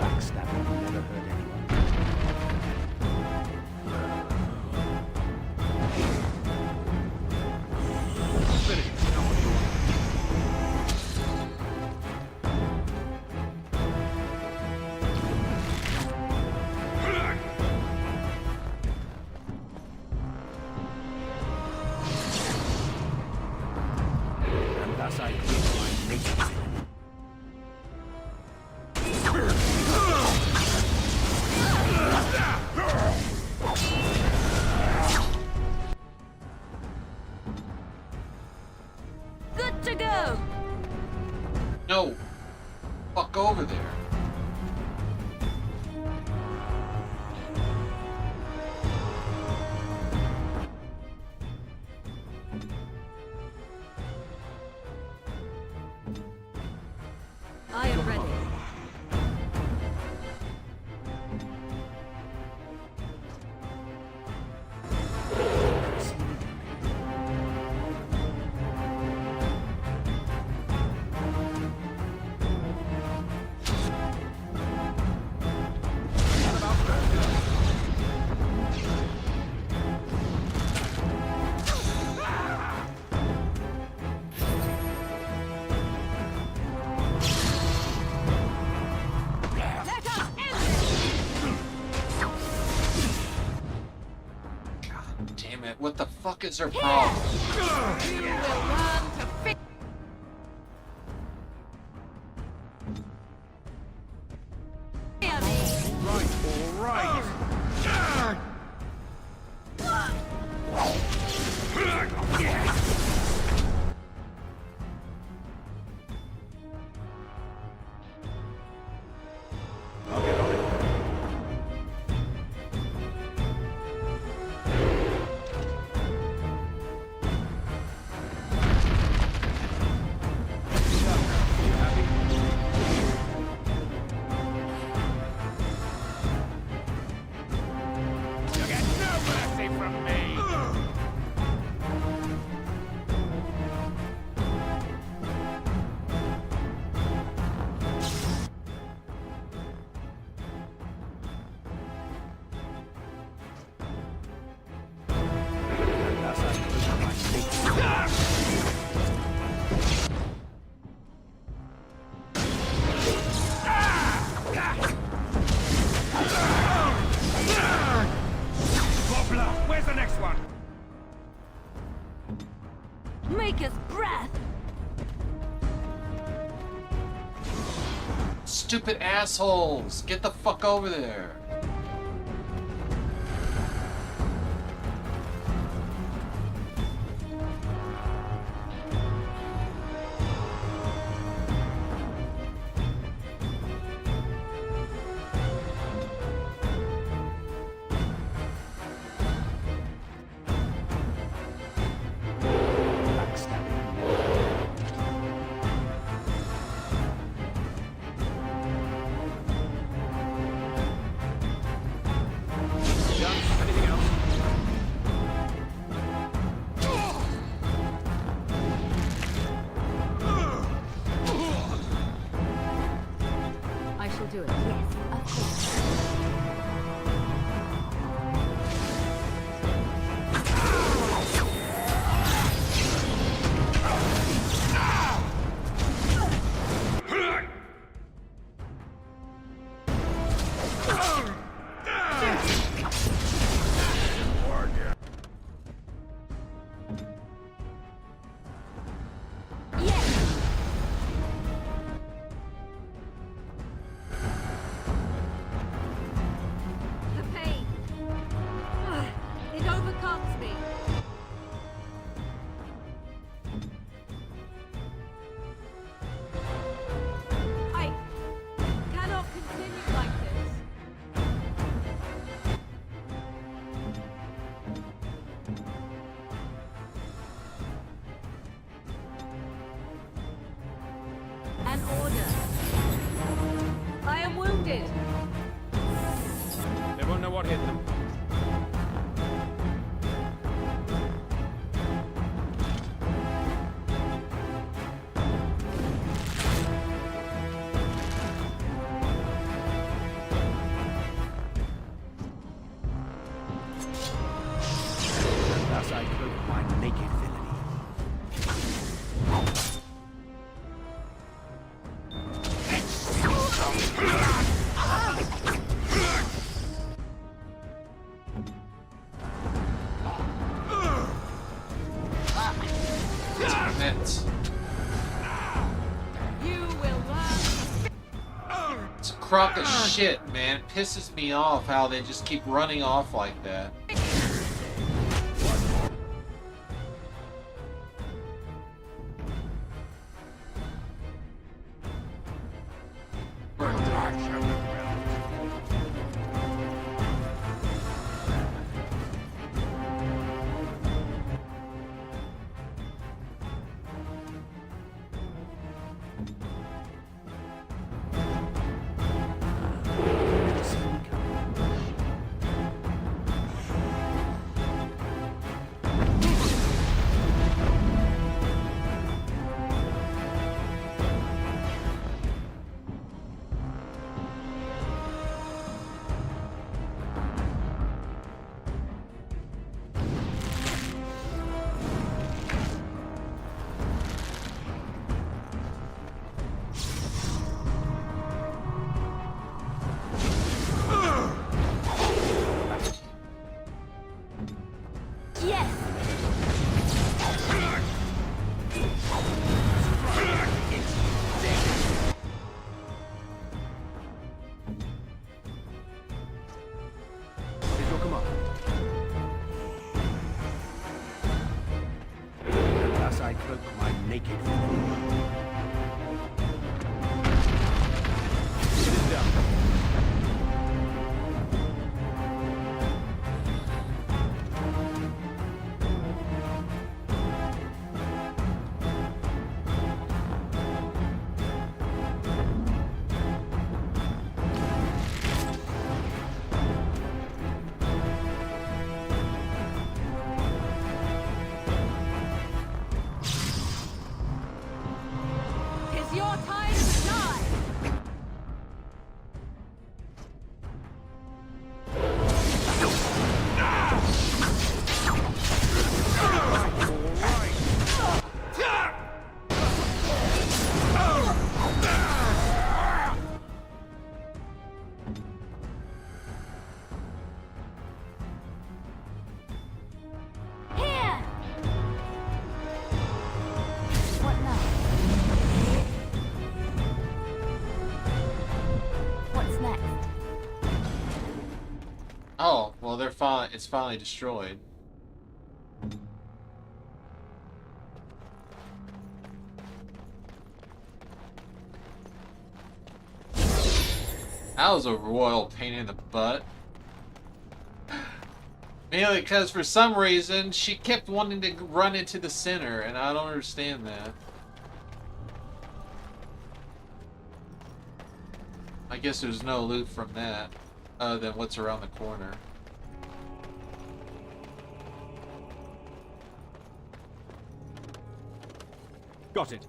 Backstabbing never hurt anyone. Finish it. Now what do you want? And thus I keep my naked villainy. Good to go. No. Fuck over there. fuck is her problem? You will learn to fix. All right. I'll get on it. You get no mercy from me! Thus I cloak my naked Gobbler, where's the next one? Maker's breath. Stupid assholes! Get the fuck over there! Anything else? I shall do it. Yes, of course. Yes. The pain. It overcomes me. I cannot continue like this. An order. I am wounded. They won't know what hit them. Thus I cloak my naked villainy. Damn it. You will learn. It's a crock of shit, man. It pisses me off how they just keep running off like that. naked villain. It is done. It's your time to die! Here! What now? What's next? Oh, well, it's finally destroyed. That was a royal pain in the butt. Mainly because for some reason she kept wanting to run into the center, and I don't understand that. I guess there's no loot from that, other than what's around the corner. Got it.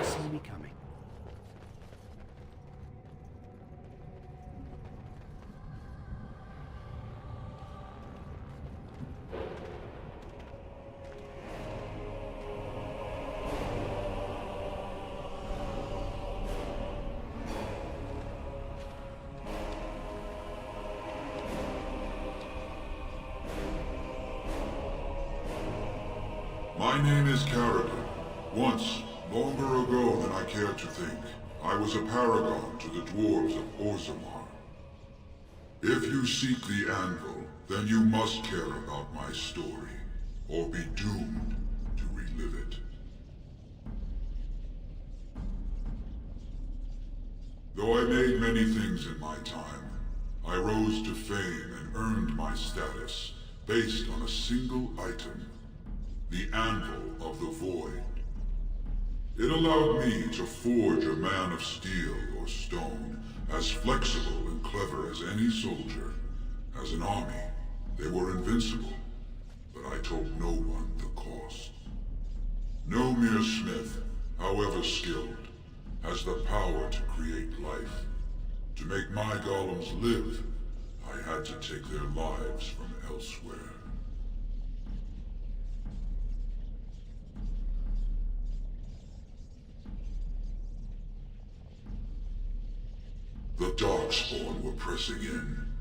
See me coming. My name is Carrigan. Once, longer ago than I care to think, I was a paragon to the dwarves of Orzammar. If you seek the anvil, then you must care about my story, or be doomed to relive it. Though I made many things in my time, I rose to fame and earned my status based on a single item. The Anvil of the Void. It allowed me to forge a man of steel or stone, as flexible and clever as any soldier. As an army, they were invincible, but I told no one the cost. No mere smith, however skilled, has the power to create life. To make my golems live, I had to take their lives from elsewhere. The Darkspawn were pressing in.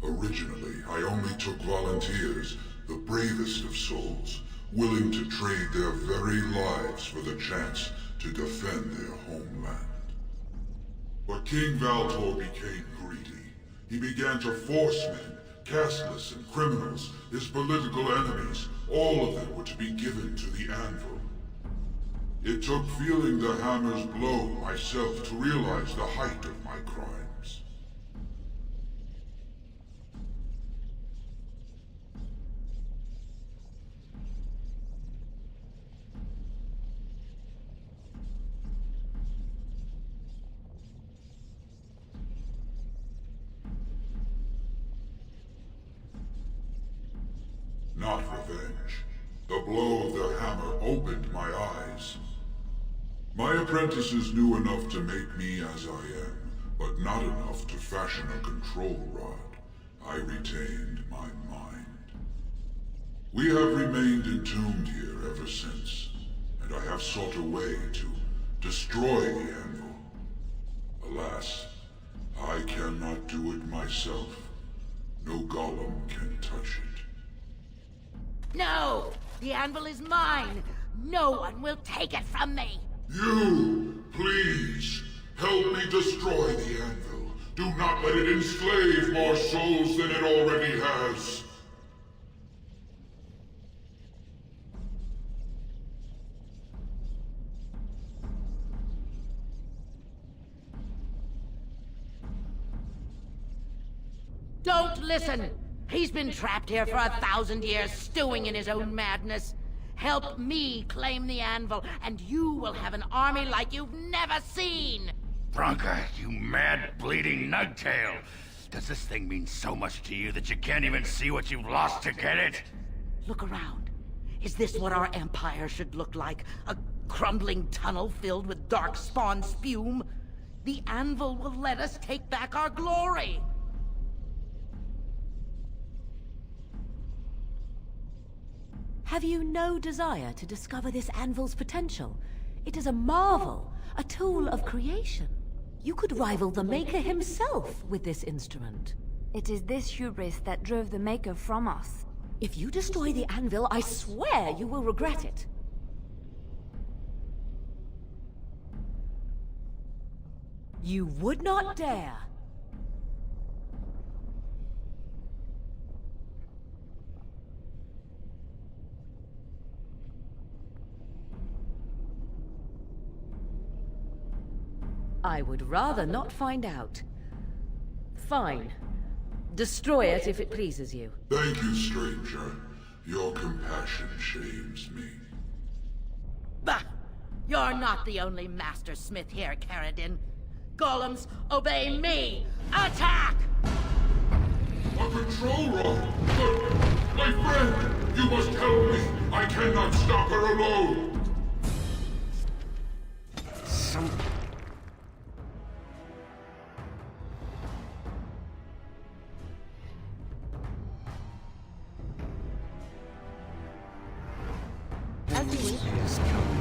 Originally, I only took volunteers, the bravest of souls, willing to trade their very lives for the chance to defend their homeland. But King Valtor became greedy. He began to force men, casteless and criminals, his political enemies, all of them were to be given to the Anvil. It took feeling the hammer's blow myself to realize the height of my crimes. Not revenge. The blow of the hammer opened my eyes. My apprentices knew enough to make me as I am, but not enough to fashion a control rod. I retained my mind. We have remained entombed here ever since, and I have sought a way to destroy the anvil. Alas, I cannot do it myself. No golem can touch it. No! The anvil is mine! No one will take it from me! You, please, help me destroy the anvil. Do not let it enslave more souls than it already has. Don't listen! He's been trapped here for 1,000 years, stewing in his own madness. Help me claim the anvil, and you will have an army like you've never seen! Bronca, you mad, bleeding nugtail! Does this thing mean so much to you that you can't even see what you've lost to get it? Look around. Is this what our empire should look like? A crumbling tunnel filled with dark spawn spume? The anvil will let us take back our glory! Have you no desire to discover this anvil's potential? It is a marvel, a tool of creation. You could rival the Maker himself with this instrument. It is this hubris that drove the Maker from us. If you destroy the anvil, I swear you will regret it. You would not dare. I would rather not find out. Fine. Destroy it if it pleases you. Thank you, stranger. Your compassion shames me. Bah! You're not the only master smith here, Caradin. Golems, obey me! Attack! A patrol run! But, my friend, you must help me! I cannot stop her alone! As you wish.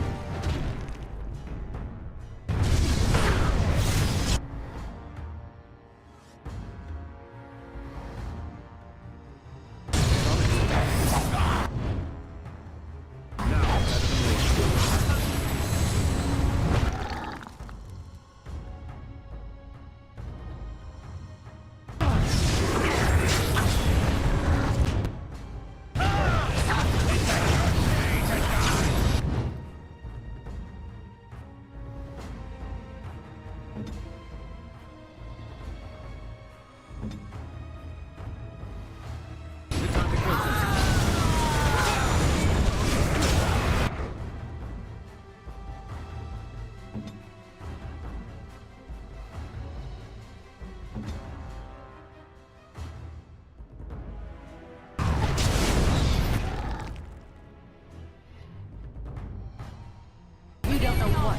You don't know what.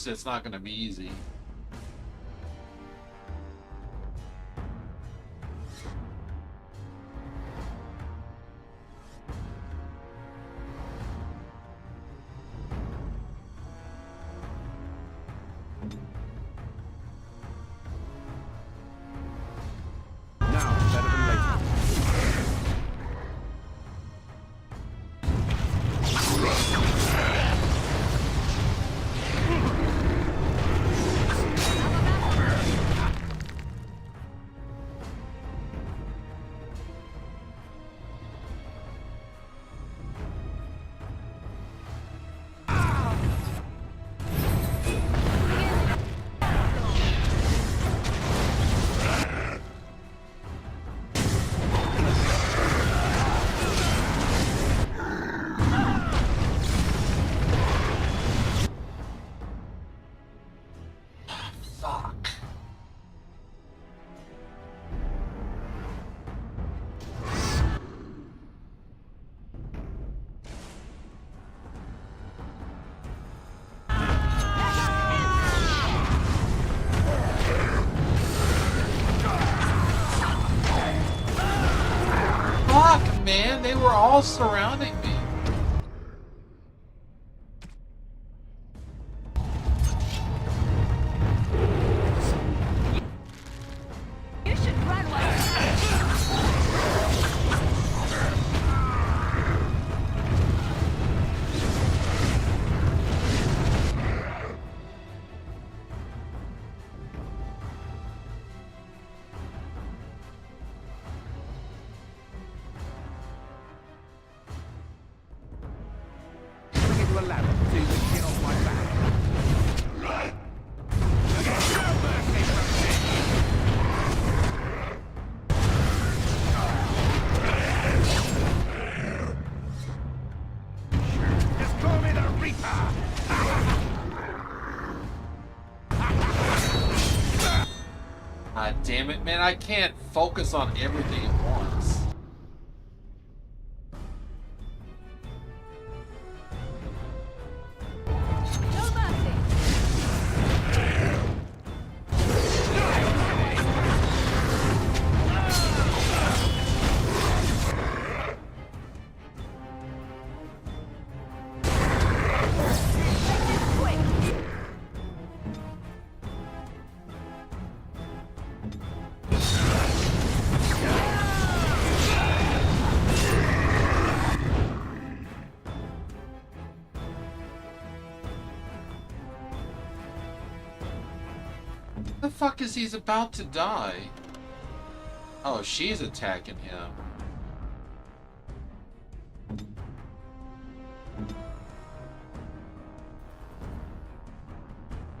course, it's not going to be easy. Now, better than later. Fuck. Fuck, man, they were all surrounding me. You should run away. Bring it to a ladder so you can get off my back. Just call me the Reaper! Ah, damn it, man, I can't focus on everything at once. No mercy. The fuck is he's about to die? Oh, she's attacking him.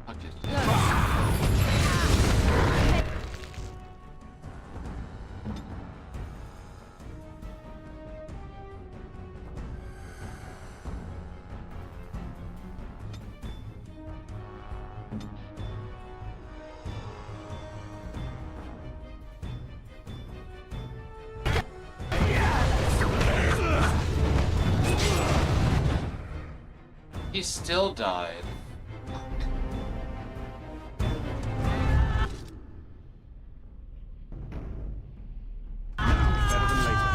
Fuck it. He still died. Better than later.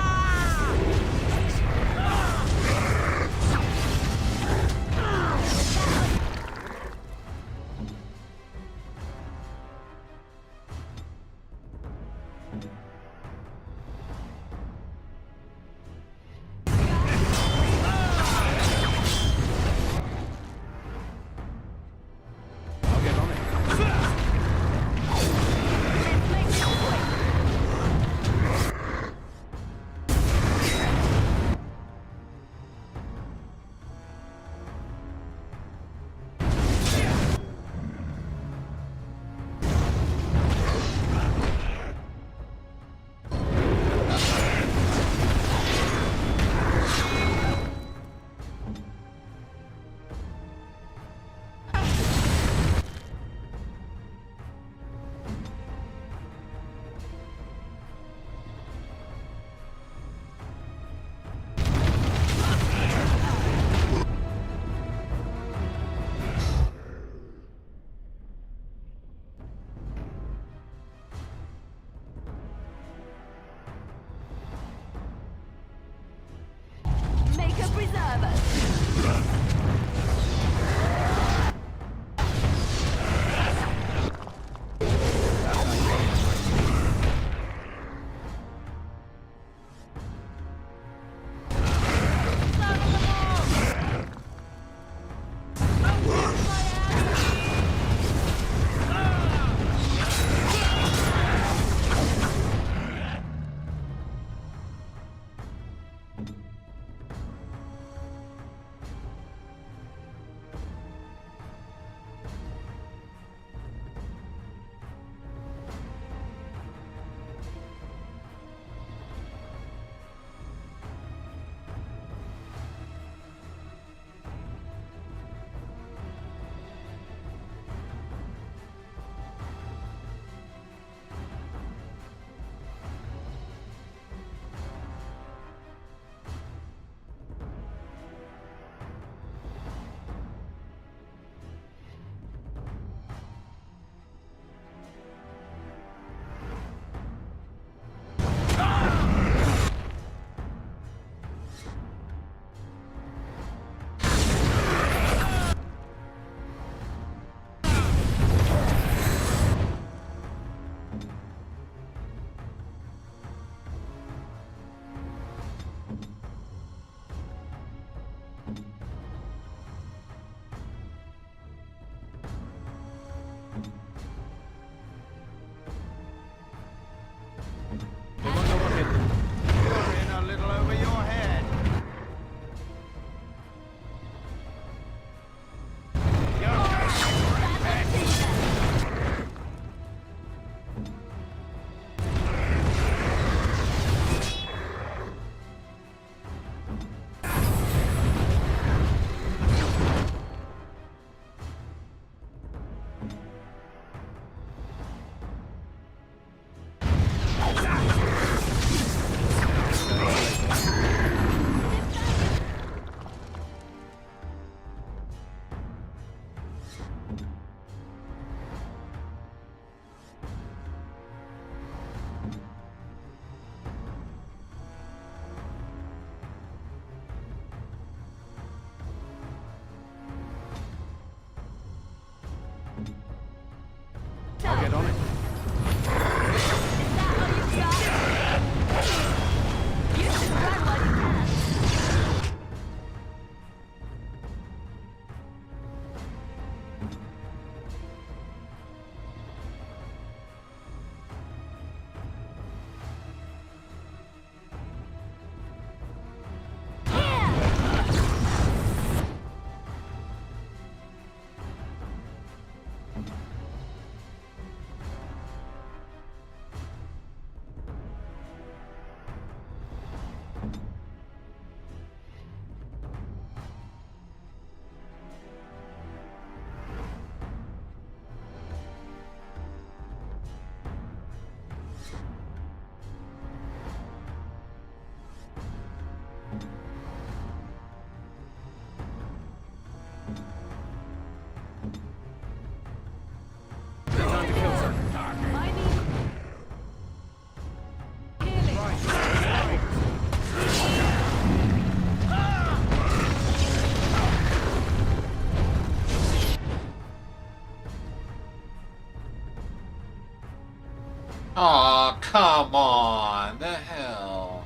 Aw, come on. The hell.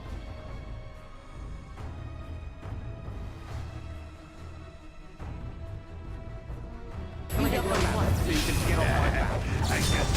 Can I get you a ladder so you can get off my back? I guess.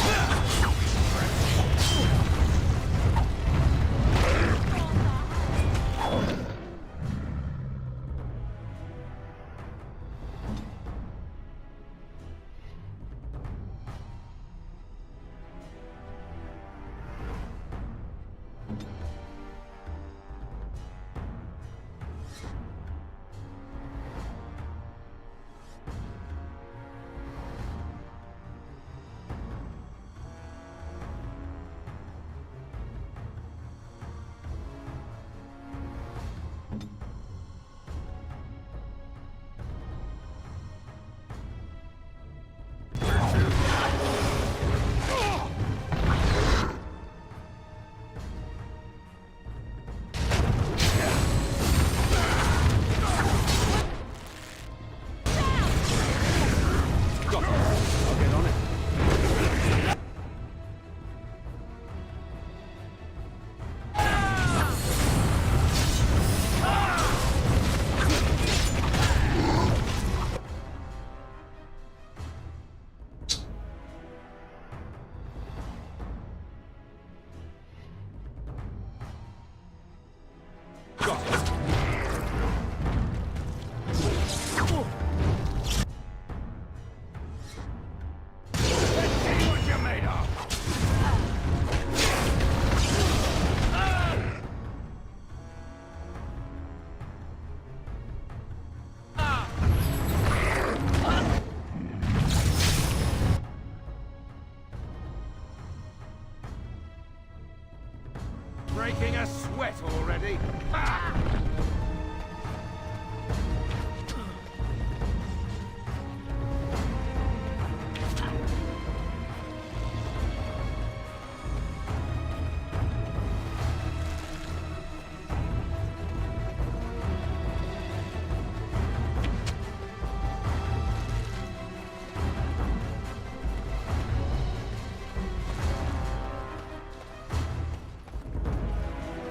Breaking a sweat already. Ha!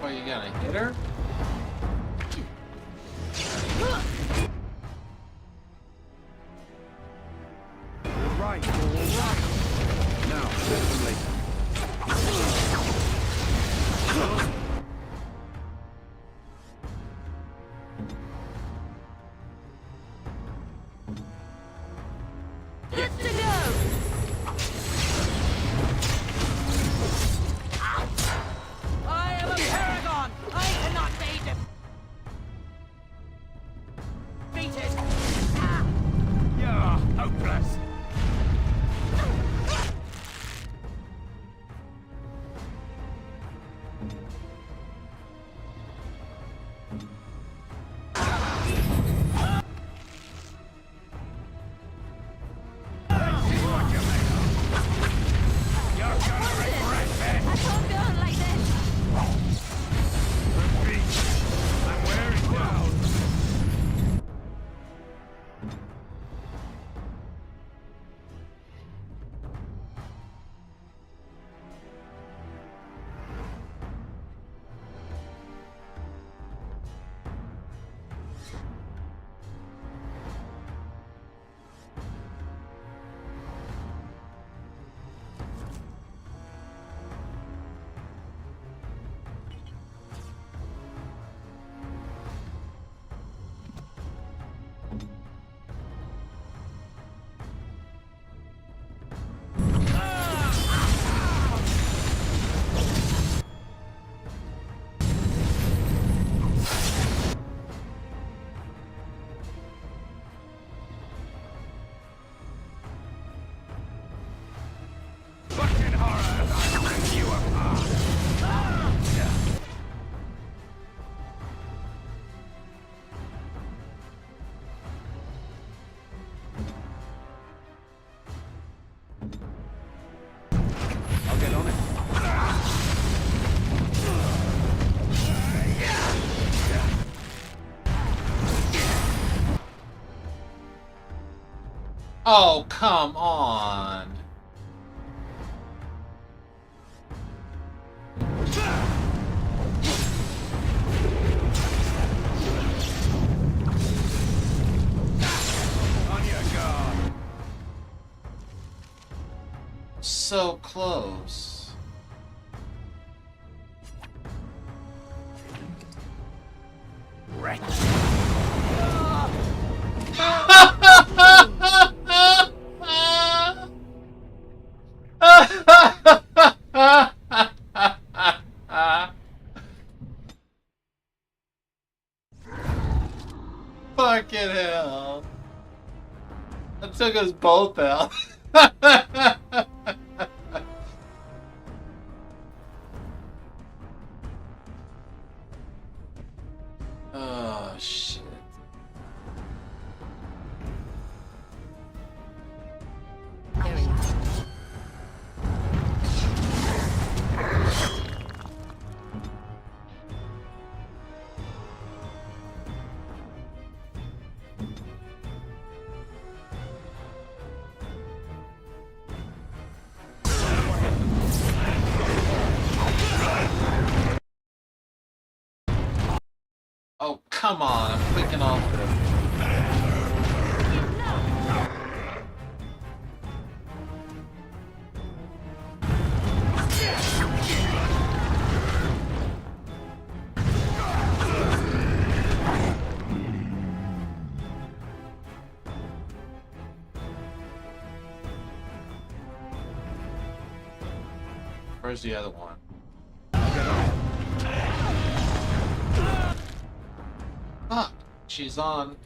What, you gonna hit her? Right, all right. Now, certainly. Good to go! I am a paragon! I cannot be defeated! You're hopeless. Fucking horror! I'll rip you apart! I'll get on it. Oh, come on. so close. Wretch. Fucking hell. That took us both out. Oh, shit. Oh, come on. I'm clicking off the... Where's the other one? Fuck, she's on.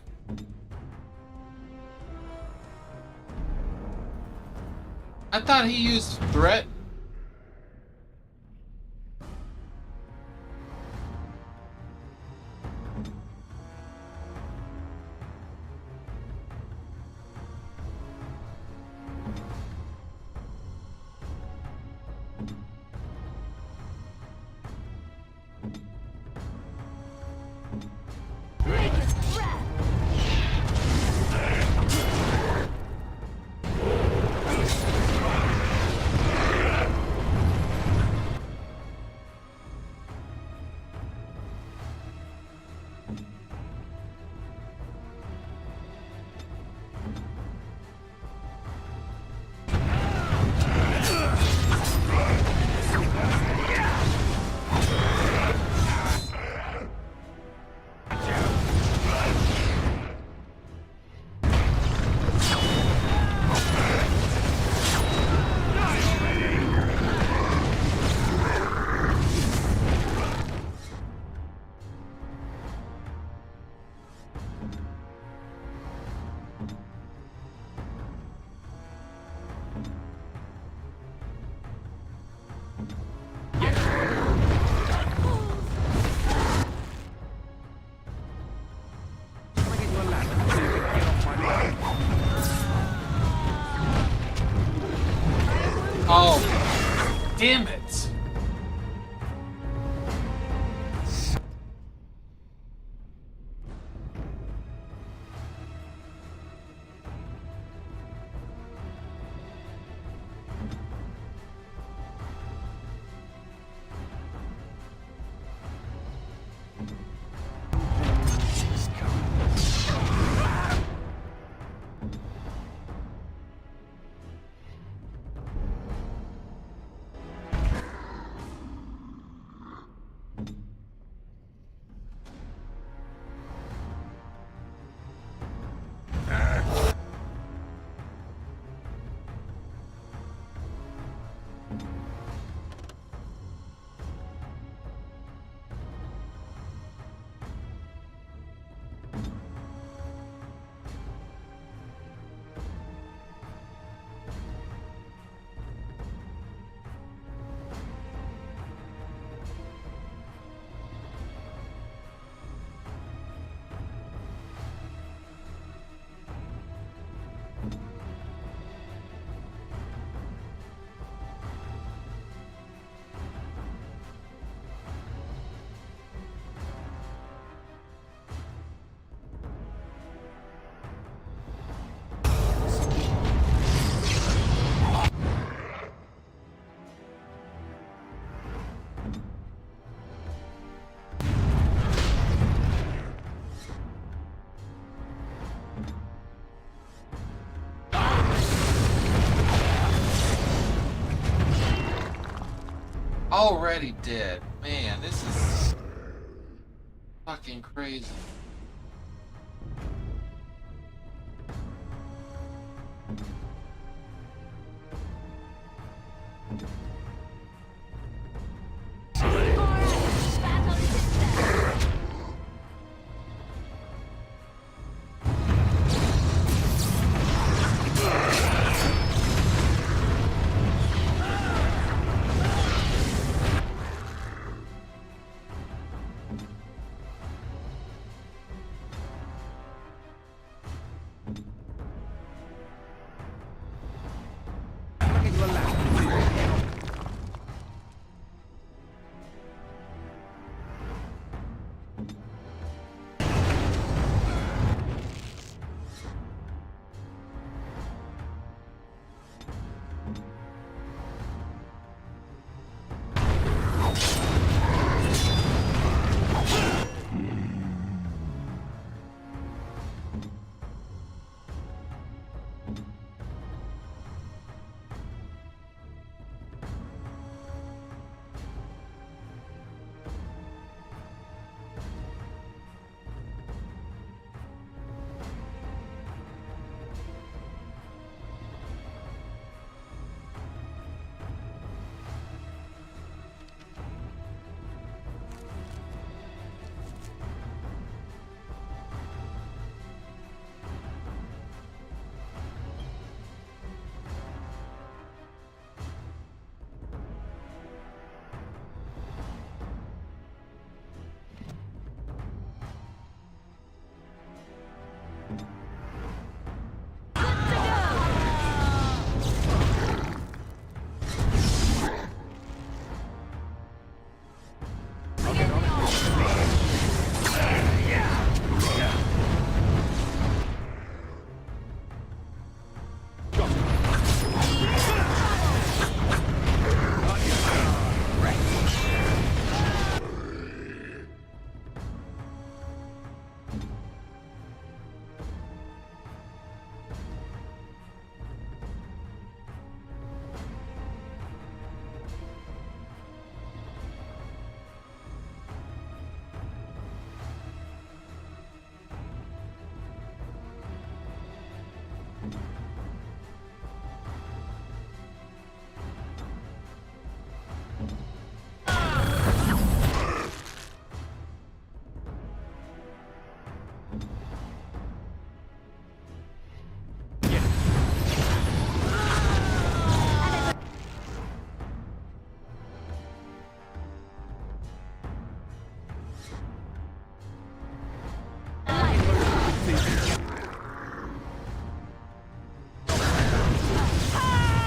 I thought he used threat. Oh, damn it. already dead. Man, this is fucking crazy. Bring it to a ladder.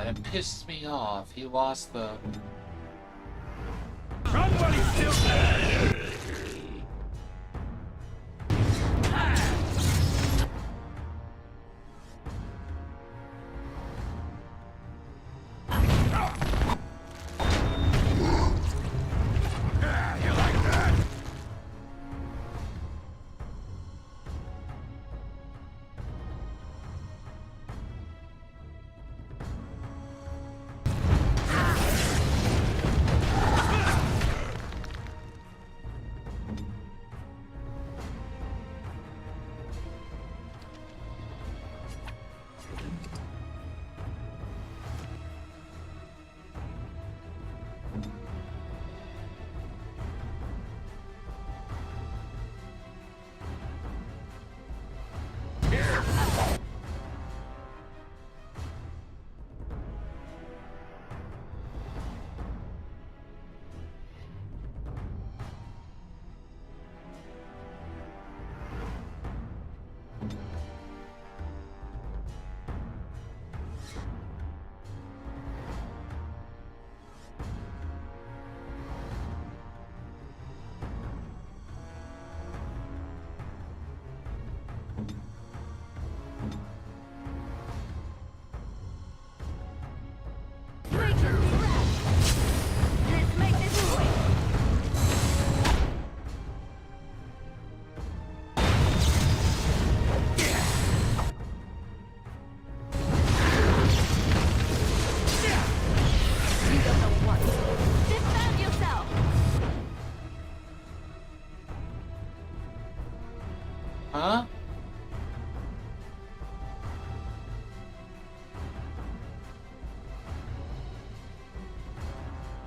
It pissed me off. He lost the... Somebody's still there!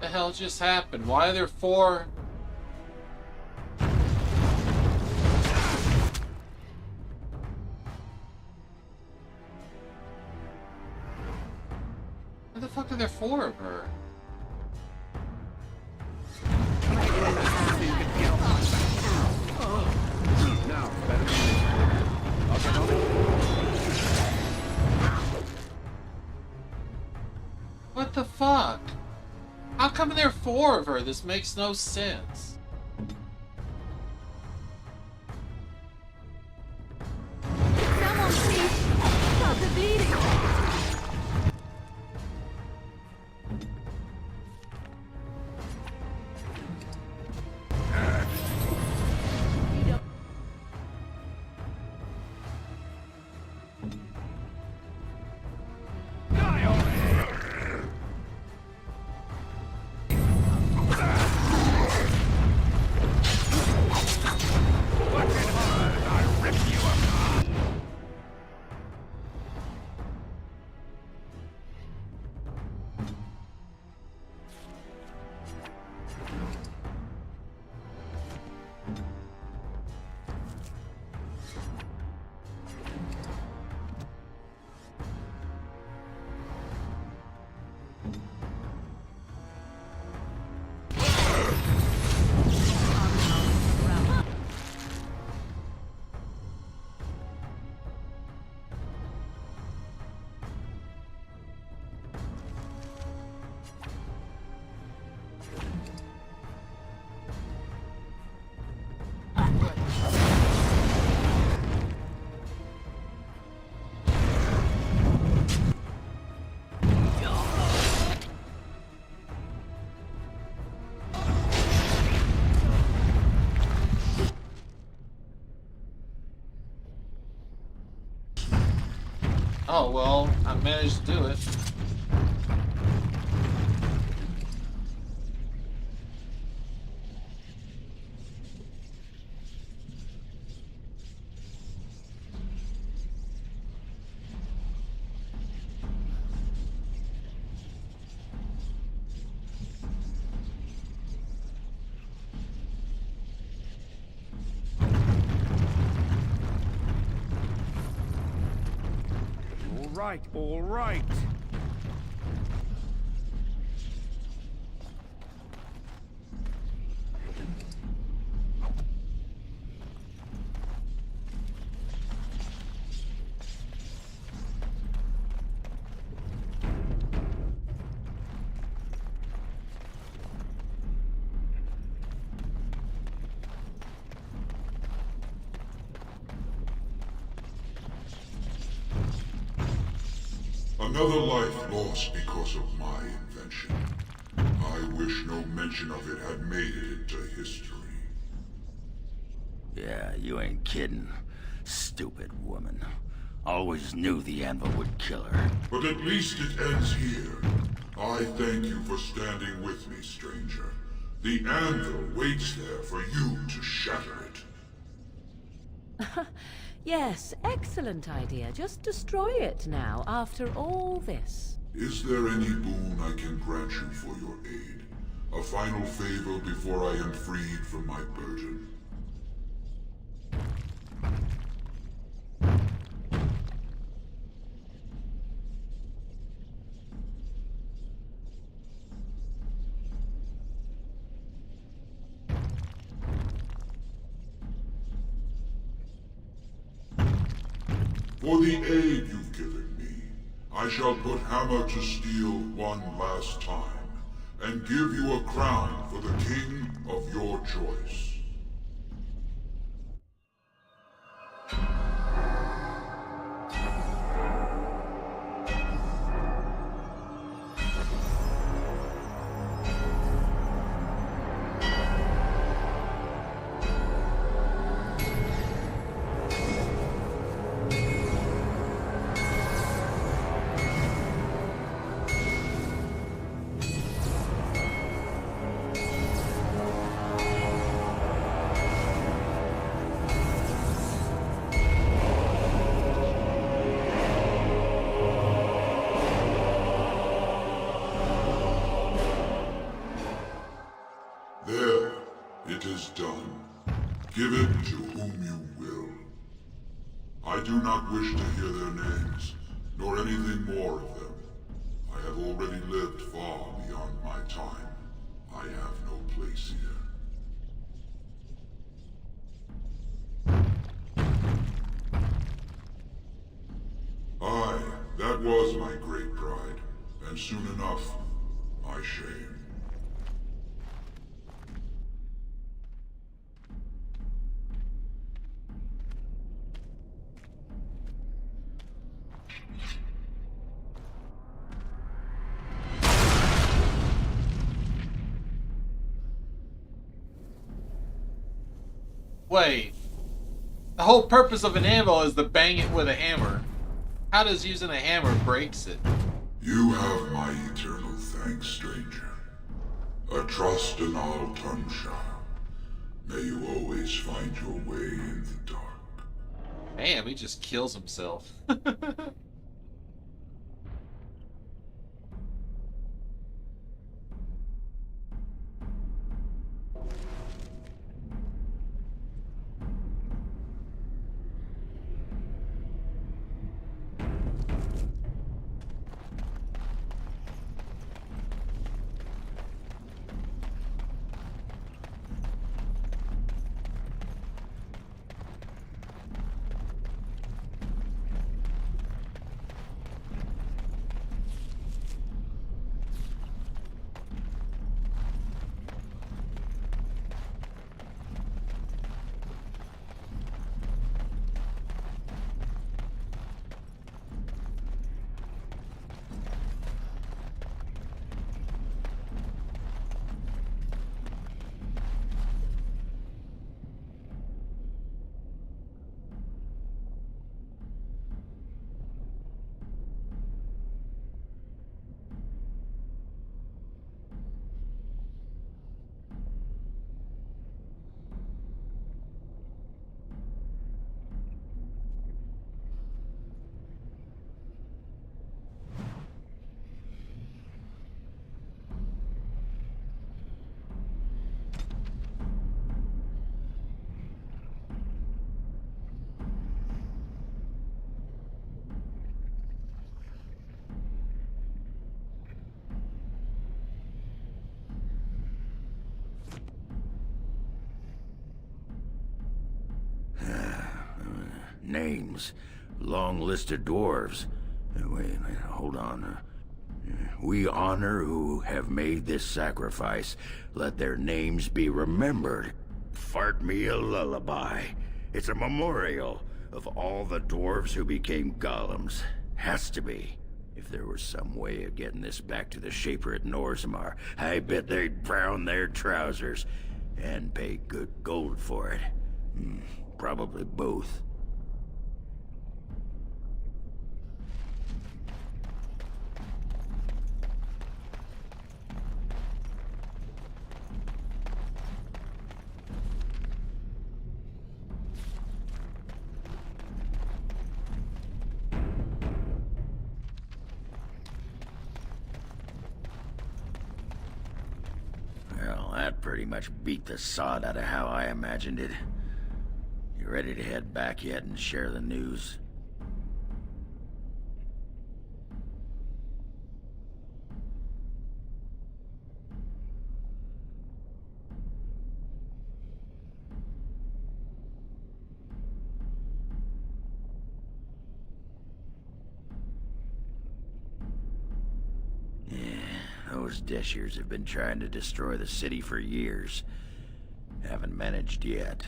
The hell just happened? Why are there 4? Why the fuck are there 4 of her? Now, better than this. I'll get on it. What the fuck? How come there are 4 of her? This makes no sense. Someone please stop the bleeding. Oh well, I managed to do it. All right. Another life lost because of my invention. I wish no mention of it had made it into history. Yeah, you ain't kidding. Stupid woman. Always knew the anvil would kill her. But at least it ends here. I thank you for standing with me, stranger. The anvil waits there for you to shatter it. Yes, excellent idea. Just destroy it now, after all this. Is there any boon I can grant you for your aid? A final favor before I am freed from my burden? For the aid you've given me, I shall put hammer to steel one last time, and give you a crown for the king of your choice. Give it to whom you will. I do not wish to hear their names, nor anything more of them. I have already lived far beyond my time. I have no place here. Aye, that was my great pride, and soon enough, my shame. Wait. The whole purpose of an anvil is to bang it with a hammer. How does using a hammer breaks it? You have my eternal thanks, stranger. A trust in all Tunshire. May you always find your way in the dark. Damn, he just kills himself. Names. Long list of dwarves. Wait, hold on. We honor who have made this sacrifice. Let their names be remembered. Fart me a lullaby. It's a memorial of all the dwarves who became golems. Has to be. If there was some way of getting this back to the Shaper at Norzamar, I bet they'd brown their trousers. And pay good gold for it. Probably both. Well, that pretty much beat the sod out of how I imagined it. You ready to head back yet and share the news? Those Deshers have been trying to destroy the city for years. Haven't managed yet.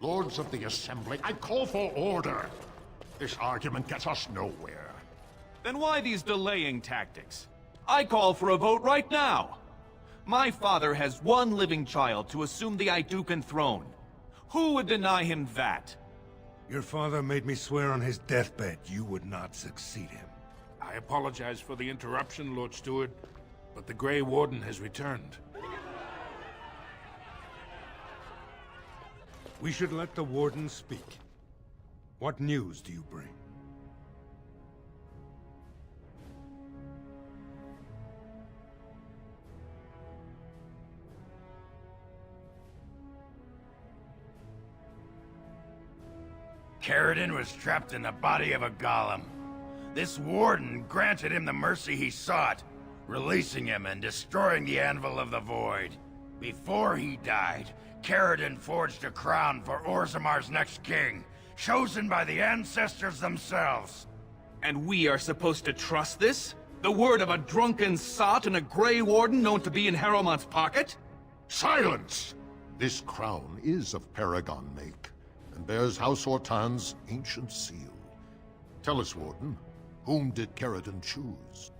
Lords of the Assembly, I call for order. This argument gets us nowhere. Then why these delaying tactics? I call for a vote right now. My father has one living child to assume the Idukan throne. Who would deny him that? Your father made me swear on his deathbed you would not succeed him. I apologize for the interruption, Lord Steward, but the Grey Warden has returned. We should let the Warden speak. What news do you bring? Caridin was trapped in the body of a golem. This warden granted him the mercy he sought, releasing him and destroying the Anvil of the Void. Before he died, Caridin forged a crown for Orzamar's next king, chosen by the ancestors themselves. And we are supposed to trust this? The word of a drunken sot and a Grey Warden known to be in Harrowmont's pocket? Silence! This crown is of Paragon make, and bears House Hortan's ancient seal. Tell us, Warden, whom did Caridin choose?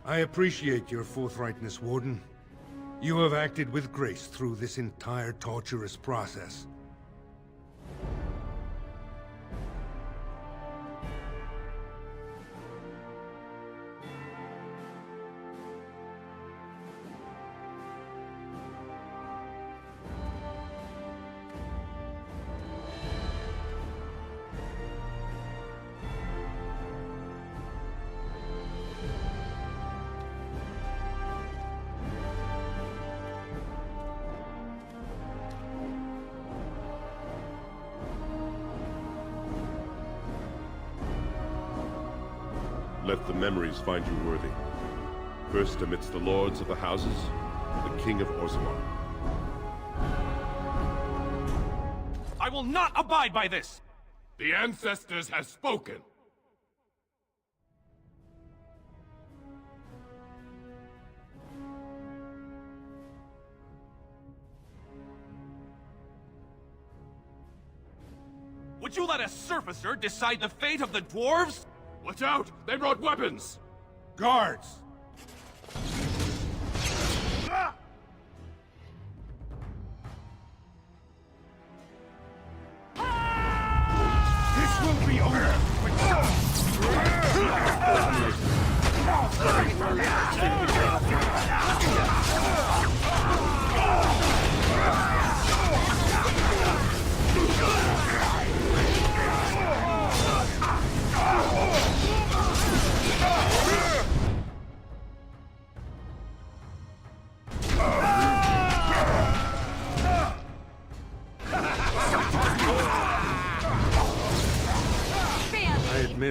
I appreciate your forthrightness, Warden. You have acted with grace through this entire torturous process. Let the memories find you worthy. First amidst the lords of the houses, the King of Orzammar. I will not abide by this! The ancestors have spoken. Would you let a surfacer decide the fate of the dwarves? Watch out! They brought weapons! Guards! This will be over!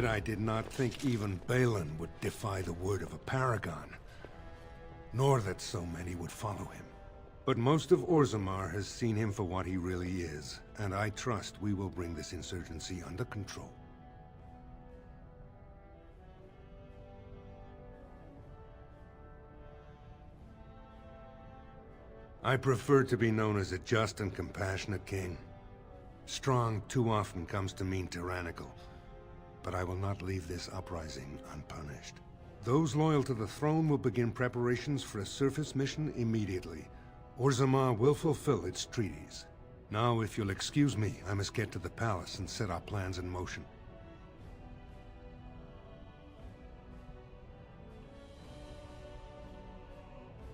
I did not think even Balin would defy the word of a paragon, nor that so many would follow him. But most of Orzammar has seen him for what he really is, and I trust we will bring this insurgency under control. I prefer to be known as a just and compassionate king. Strong too often comes to mean tyrannical. But I will not leave this uprising unpunished. Those loyal to the throne will begin preparations for a surface mission immediately. Orzammar will fulfill its treaties. Now, if you'll excuse me, I must get to the palace and set our plans in motion.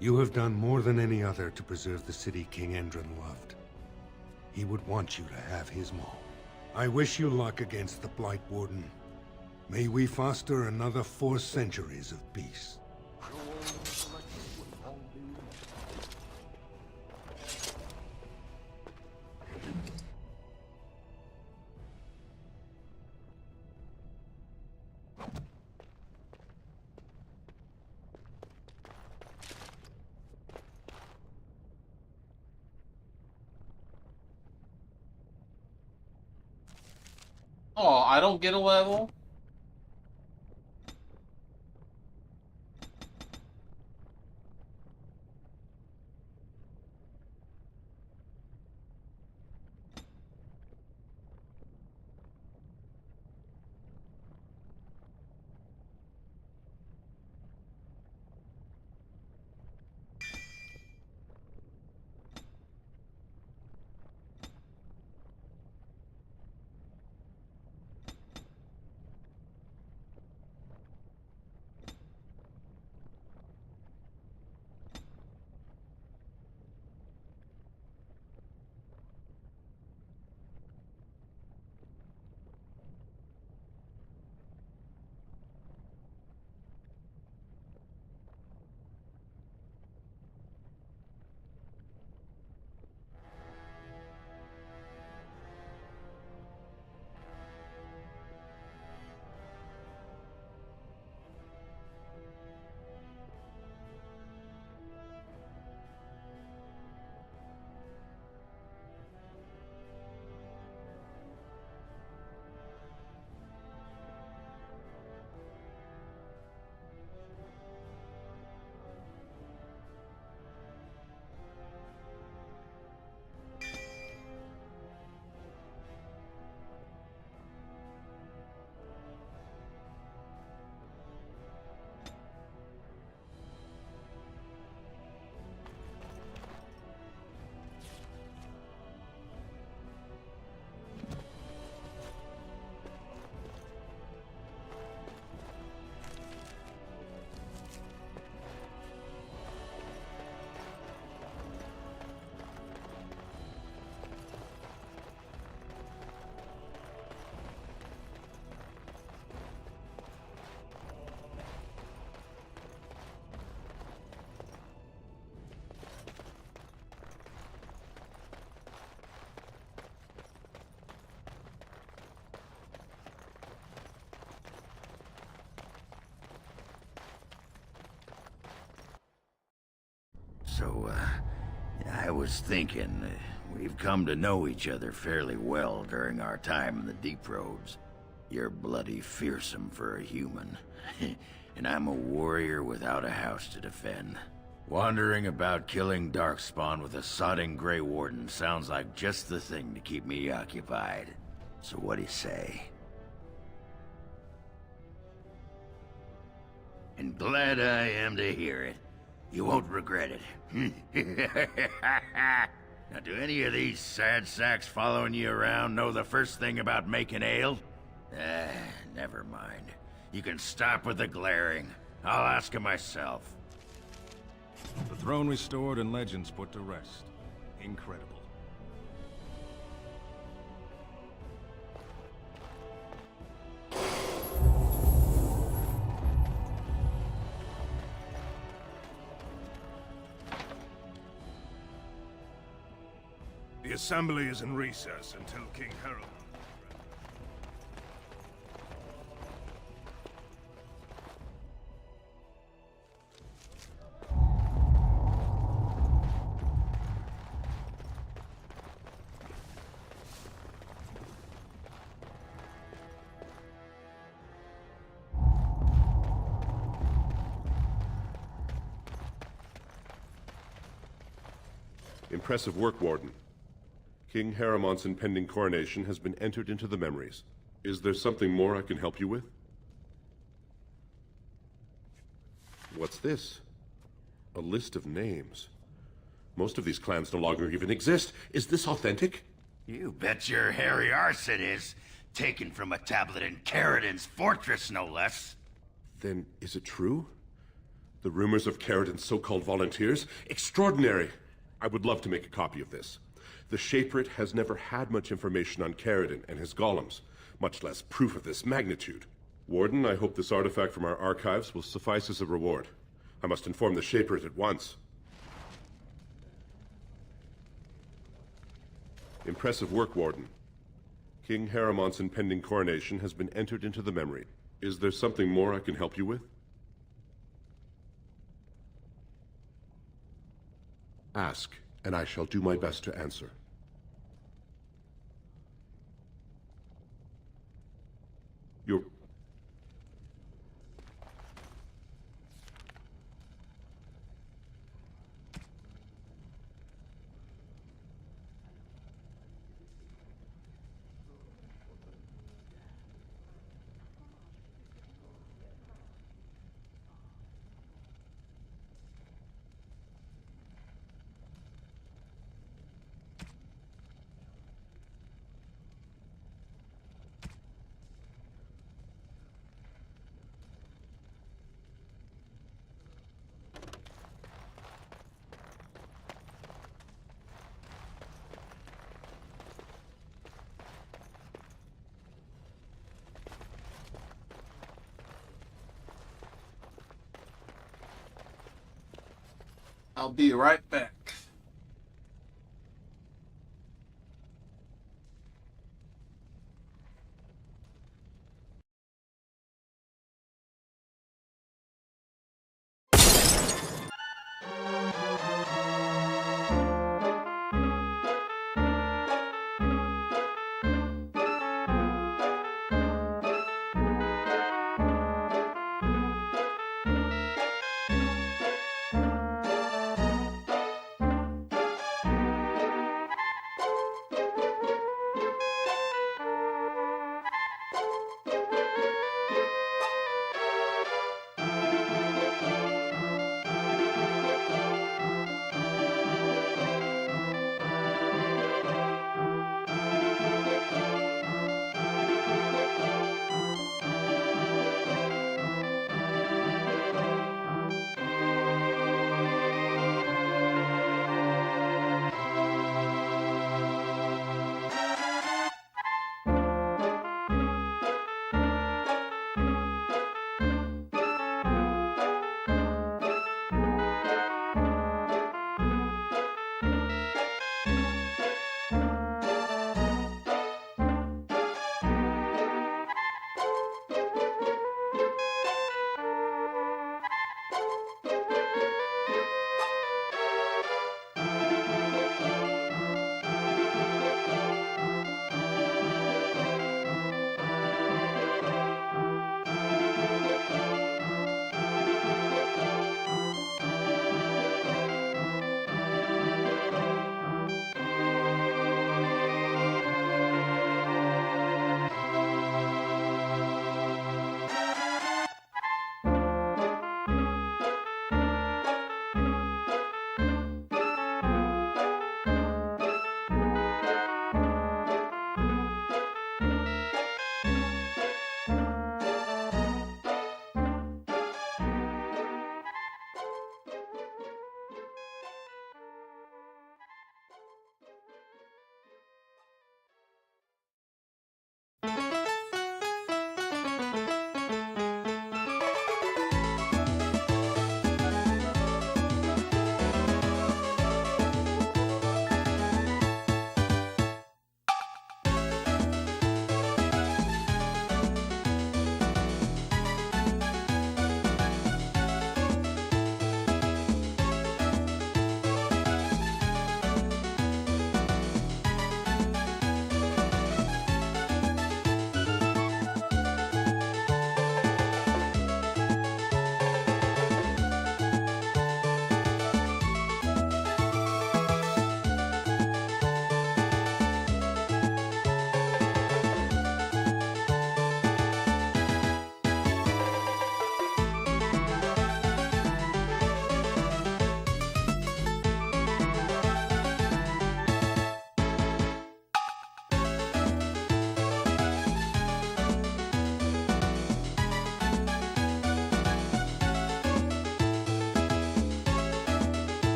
You have done more than any other to preserve the city King Endron loved. He would want you to have his maul. I wish you luck against the Blight Warden. May we foster another 4 centuries of peace. Oh, I don't get a level? So, I was thinking, we've come to know each other fairly well during our time in the Deep Roads. You're bloody fearsome for a human, and I'm a warrior without a house to defend. Wandering about killing Darkspawn with a sodding Grey Warden sounds like just the thing to keep me occupied. So what do you say? And glad I am to hear it. You won't regret it. Now, do any of these sad sacks following you around know the first thing about making ale? Never mind. You can stop with the glaring. I'll ask him myself. The throne restored and legends put to rest. Incredible. The Assembly is in recess until King Harold. Impressive work, Warden. King Haramont's impending coronation has been entered into the memories. Is there something more I can help you with? What's this? A list of names. Most of these clans no longer even exist. Is this authentic? You bet your hairy arse it is. Taken from a tablet in Caridin's fortress, no less. Then is it true? The rumors of Caridin's so-called volunteers? Extraordinary! I would love to make a copy of this. The Shaperate has never had much information on Caridin and his golems, much less proof of this magnitude. Warden, I hope this artifact from our archives will suffice as a reward. I must inform the Shaperate at once. Impressive work, Warden. King Haramont's impending coronation has been entered into the memory. Is there something more I can help you with? Ask, and I shall do my best to answer. Your... I'll be right back.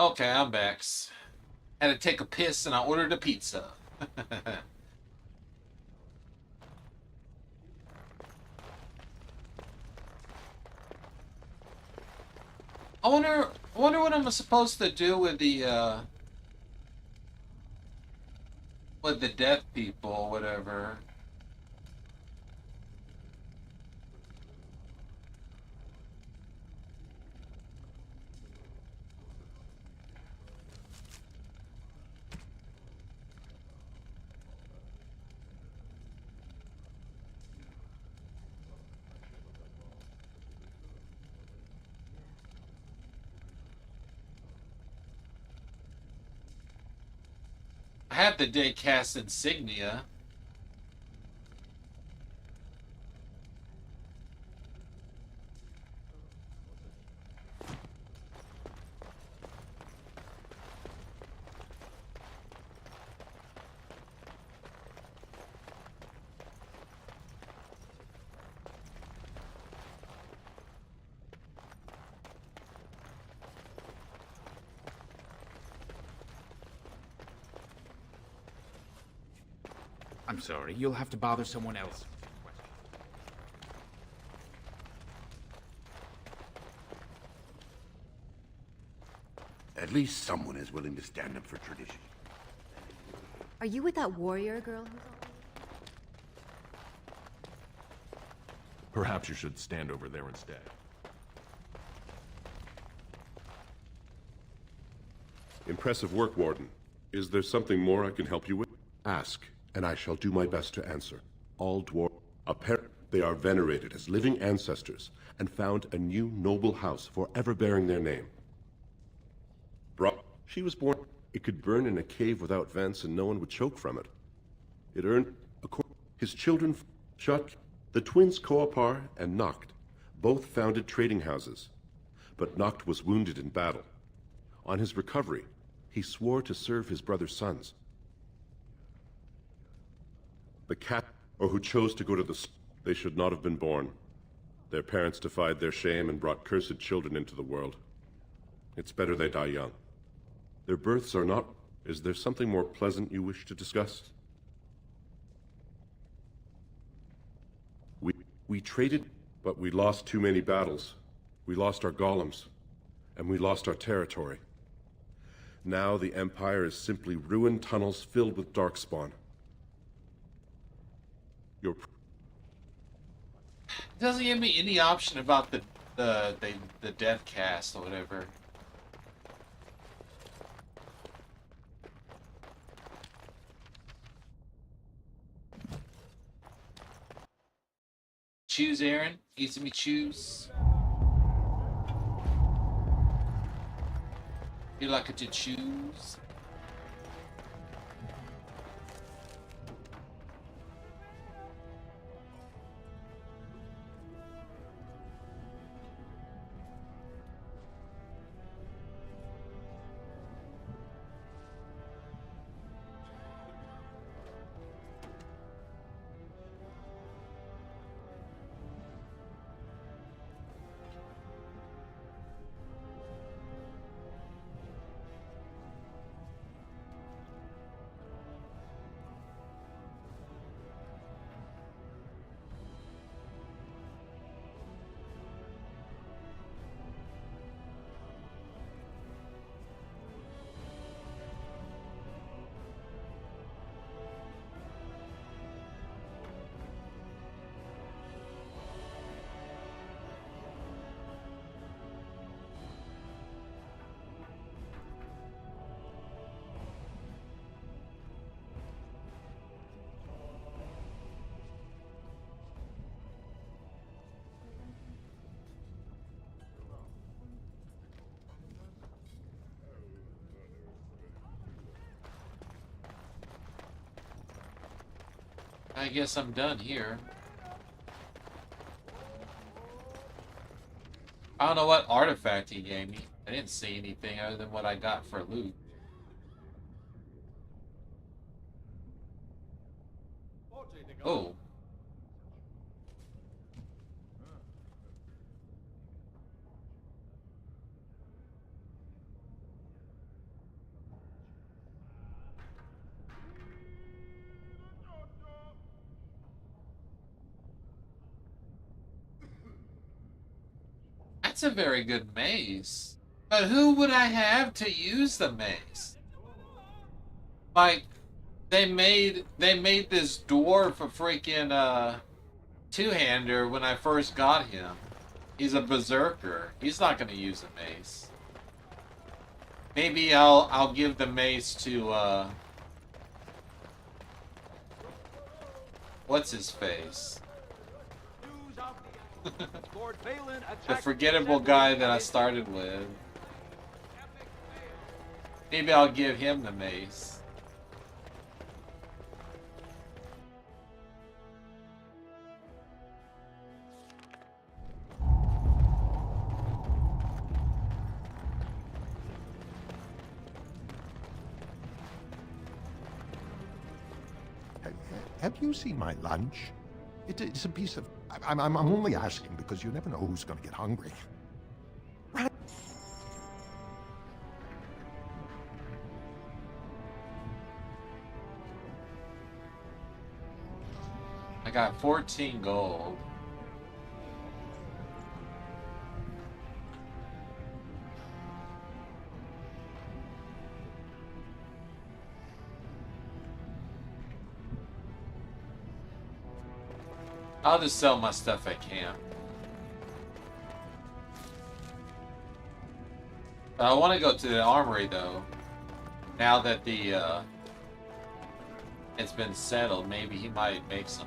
Okay, I'm back. Had to take a piss and I ordered a pizza. I wonder what I'm supposed to do with the deaf people, whatever. I have the day cast insignia. I'm sorry, you'll have to bother someone else. At least someone is willing to stand up for tradition. Are you with that warrior girl? Perhaps you should stand over there instead. Impressive work, Warden. Is there something more I can help you with? Ask, and I shall do my best to answer. All dwarves, apparently they are venerated as living ancestors, and found a new noble house forever bearing their name. She was born. It could burn in a cave without vents and no one would choke from it. It earned his children shot. The twins Koapar and Noct both founded trading houses, but Noct was wounded in battle. On his recovery, he swore to serve his brother's sons. The cat, or who chose to go to they should not have been born. Their parents defied their shame and brought cursed children into the world. It's better they die young. Their births are not... Is there something more pleasant you wish to discuss? We traded, but we lost too many battles. We lost our golems, and we lost our territory. Now the Empire is simply ruined tunnels filled with darkspawn. Your... It doesn't give me any option about the death cast or whatever. Choose, Aaron. Easy me choose. You like it to choose? I guess I'm done here. I don't know what artifact he gave me. I didn't see anything other than what I got for loot. Oh. That's a very good mace. But who would I have to use the mace? Like, they made this dwarf a freaking two-hander when I first got him. He's a berserker. He's not gonna use a mace. Maybe I'll give the mace to what's his face? The forgettable guy that I started with. Maybe I'll give him the mace. Have you seen my lunch? It's a piece of... I'm only asking because you never know who's going to get hungry. I got 14 gold. I'll just sell my stuff at camp. But I want to go to the armory though. Now that the it's been settled, maybe he might make some.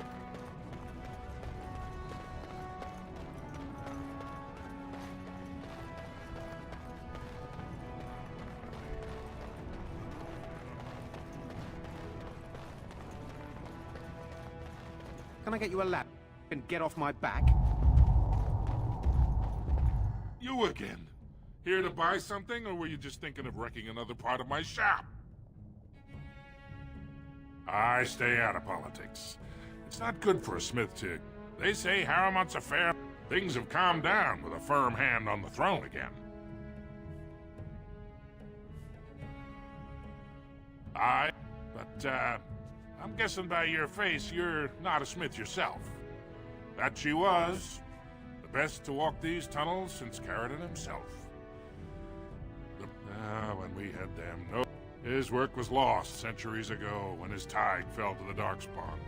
Can I get you a lap and get off my back? You again. Here to buy something, or were you just thinking of wrecking another part of my shop? I stay out of politics. It's not good for a smith to... They say Harriman's affair. Things have calmed down with a firm hand on the throne again. But I'm guessing by your face you're not a smith yourself. That she was. The best to walk these tunnels since Caridin himself. When we had them, no. His work was lost centuries ago when his tide fell to the Darkspawn.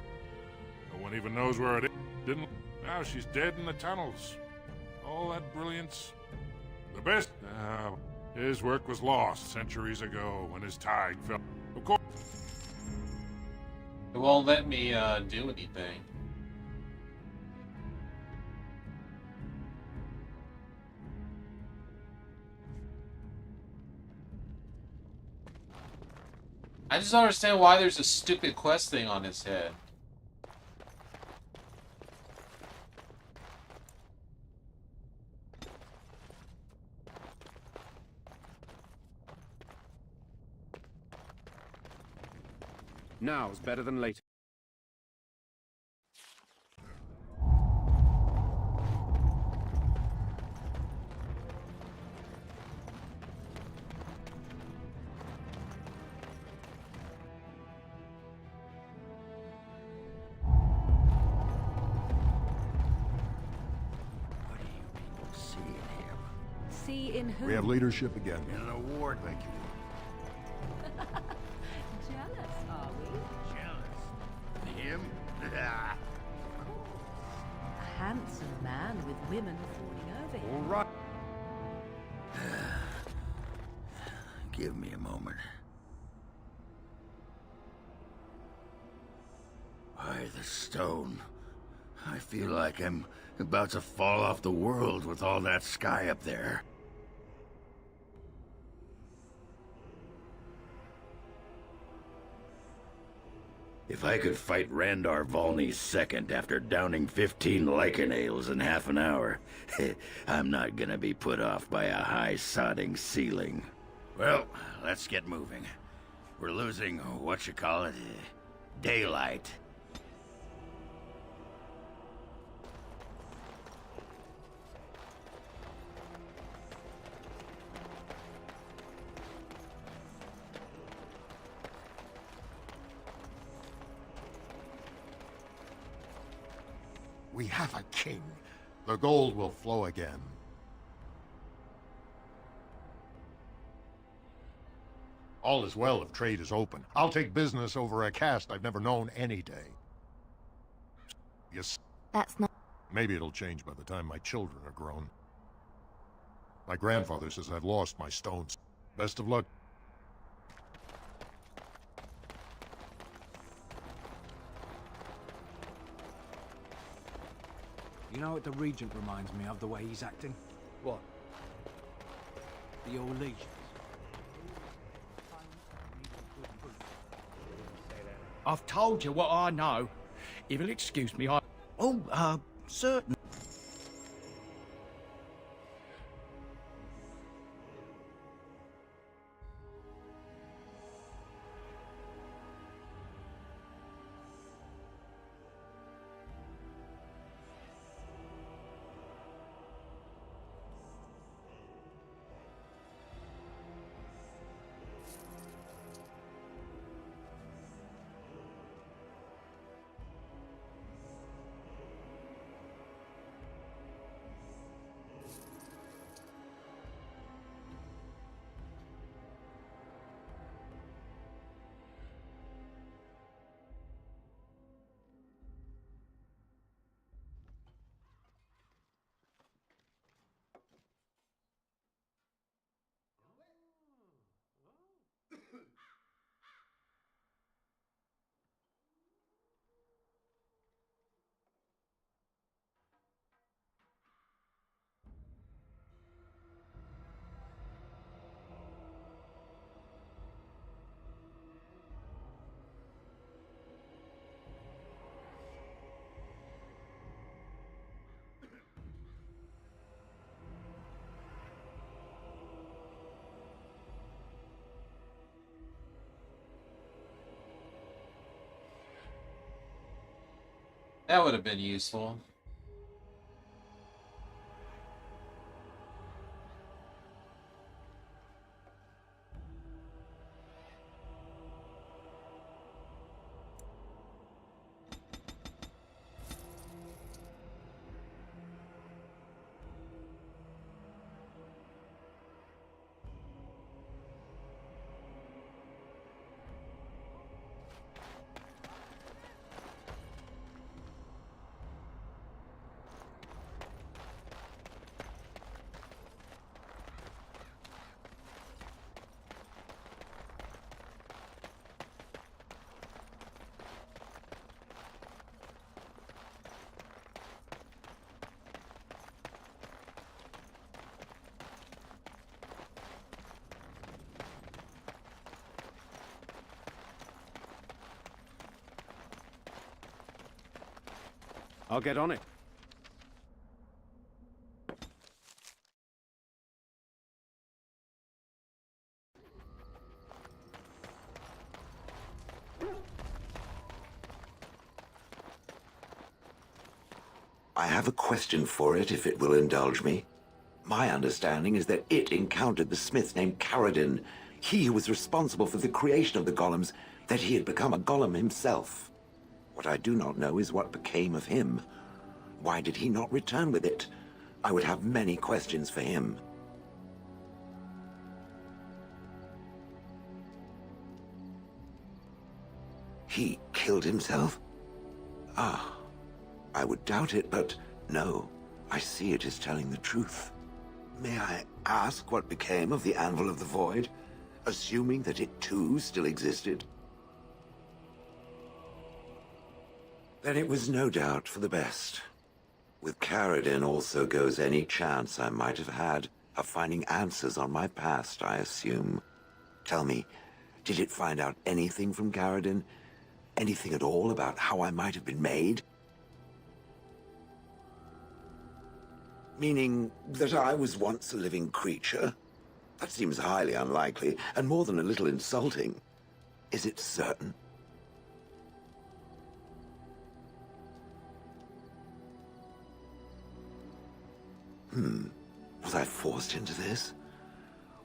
No one even knows where it is. Didn't. Now she's dead in the tunnels. All that brilliance. The best. His work was lost centuries ago when his tide fell. Of course. It won't let me do anything. I just don't understand why there's a stupid quest thing on his head. Now's better than later. See in who? We have leadership again. And an award, thank you. Jealous, are we? Jealous? Him? A handsome man with women falling over him. All right. Give me a moment. Why, the stone. I feel like I'm about to fall off the world with all that sky up there. If I could fight Randar Volney's second after downing 15 lichen ales in half an hour, I'm not gonna be put off by a high sodding ceiling. Well, let's get moving. We're losing, daylight. We have a king. The gold will flow again. All is well if trade is open. I'll take business over a caste I've never known any day. Yes. That's not... Maybe it'll change by the time my children are grown. My grandfather says I've lost my stones. Best of luck. You know what the Regent reminds me of, the way he's acting? What? The old legions. I've told you what I know. If you'll excuse me, I... Oh, certain. That would have been useful. I'll get on it. I have a question for it, if it will indulge me. My understanding is that it encountered the smith named Caradin. He who was responsible for the creation of the golems, that he had become a golem himself. What I do not know is what became of him. Why did he not return with it? I would have many questions for him. He killed himself? Ah, I would doubt it, but no. I see it is telling the truth. May I ask what became of the Anvil of the Void, assuming that it too still existed? Then it was no doubt for the best. With Caradin also goes any chance I might have had of finding answers on my past, I assume. Tell me, did it find out anything from Caradin? Anything at all about how I might have been made? Meaning that I was once a living creature? That seems highly unlikely, and more than a little insulting. Is it certain? Was I forced into this?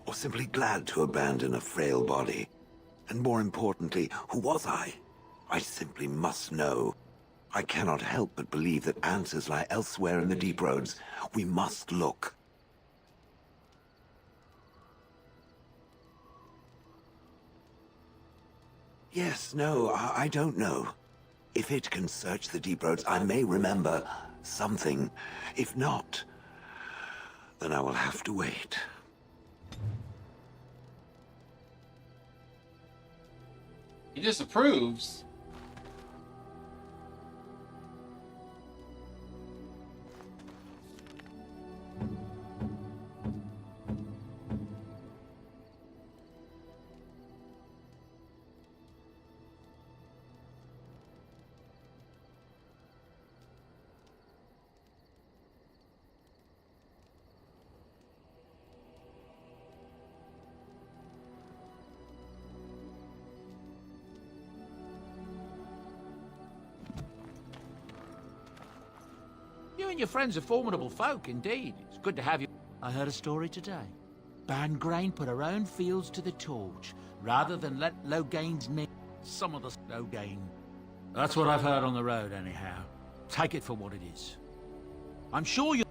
Or simply glad to abandon a frail body? And more importantly, who was I? I simply must know. I cannot help but believe that answers lie elsewhere in the deep roads. We must look. Yes, no, I don't know. If it can search the deep roads, I may remember something. If not, then I will have to wait. He disapproves. You and your friends are formidable folk, indeed. It's good to have you. I heard a story today. Bangrain put her own fields to the torch, rather than let Logain's name some of the Logain. That's what I've heard on the road, anyhow. Take it for what it is. I'm sure you...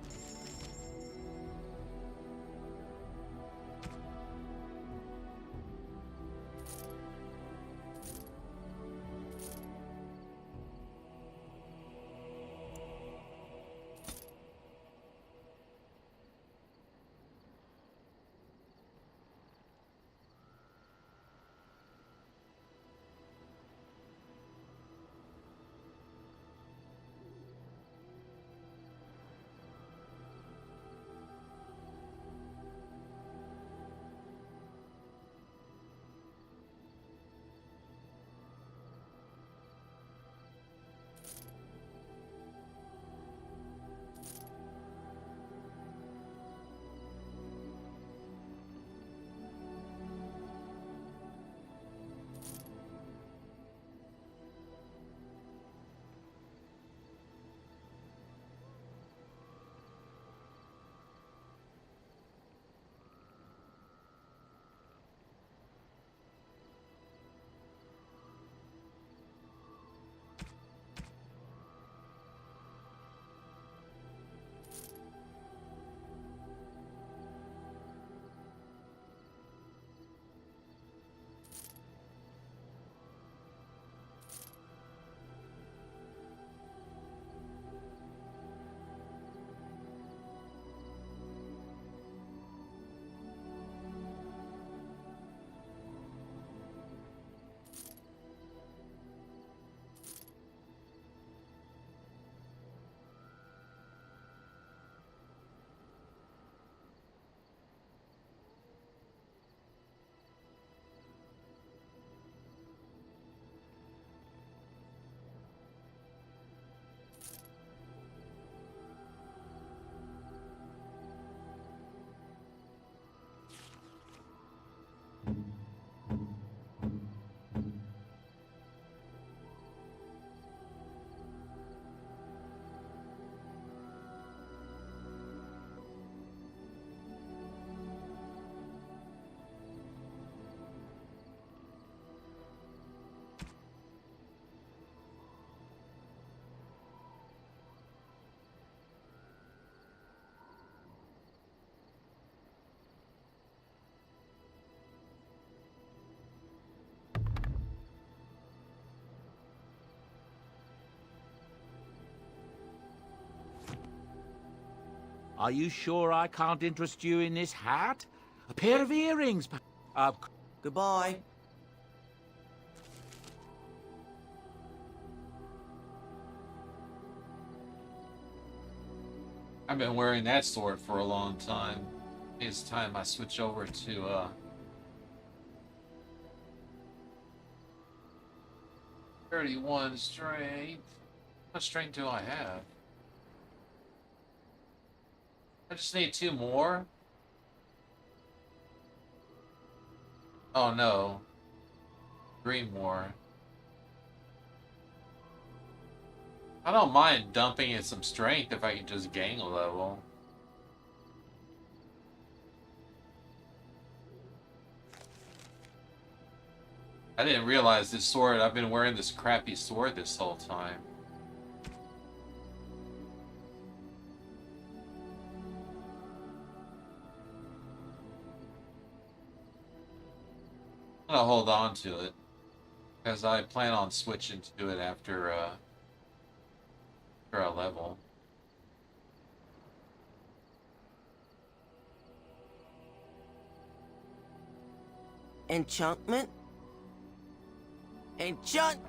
Are you sure I can't interest you in this hat? A pair of earrings, Goodbye. I've been wearing that sword for a long time. It's time I switch over to 31 strength. How much strength do I have? I just need 2 more. Oh no. 3 more. I don't mind dumping in some strength if I can just gain a level. I didn't realize this sword, I've been wearing this crappy sword this whole time. I'm gonna hold on to it. Because I plan on switching to it after a level. Enchantment? Enchant...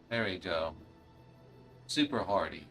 There we go. Super hardy.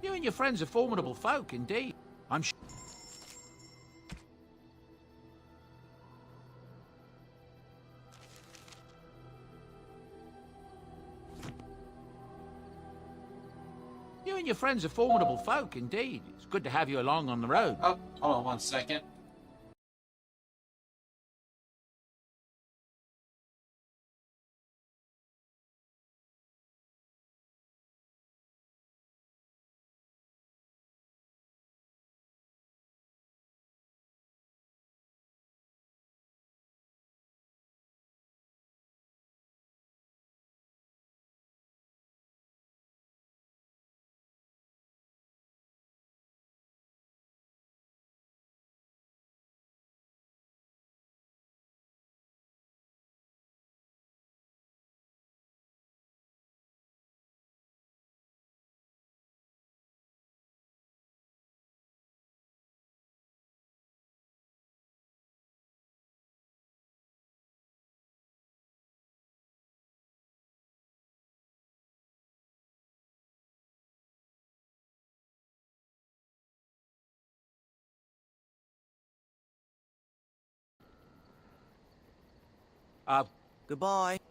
You and your friends are formidable folk, indeed. I'm sure. You and your friends are formidable folk, indeed. It's good to have you along on the road. Oh, hold on 1 second. Goodbye.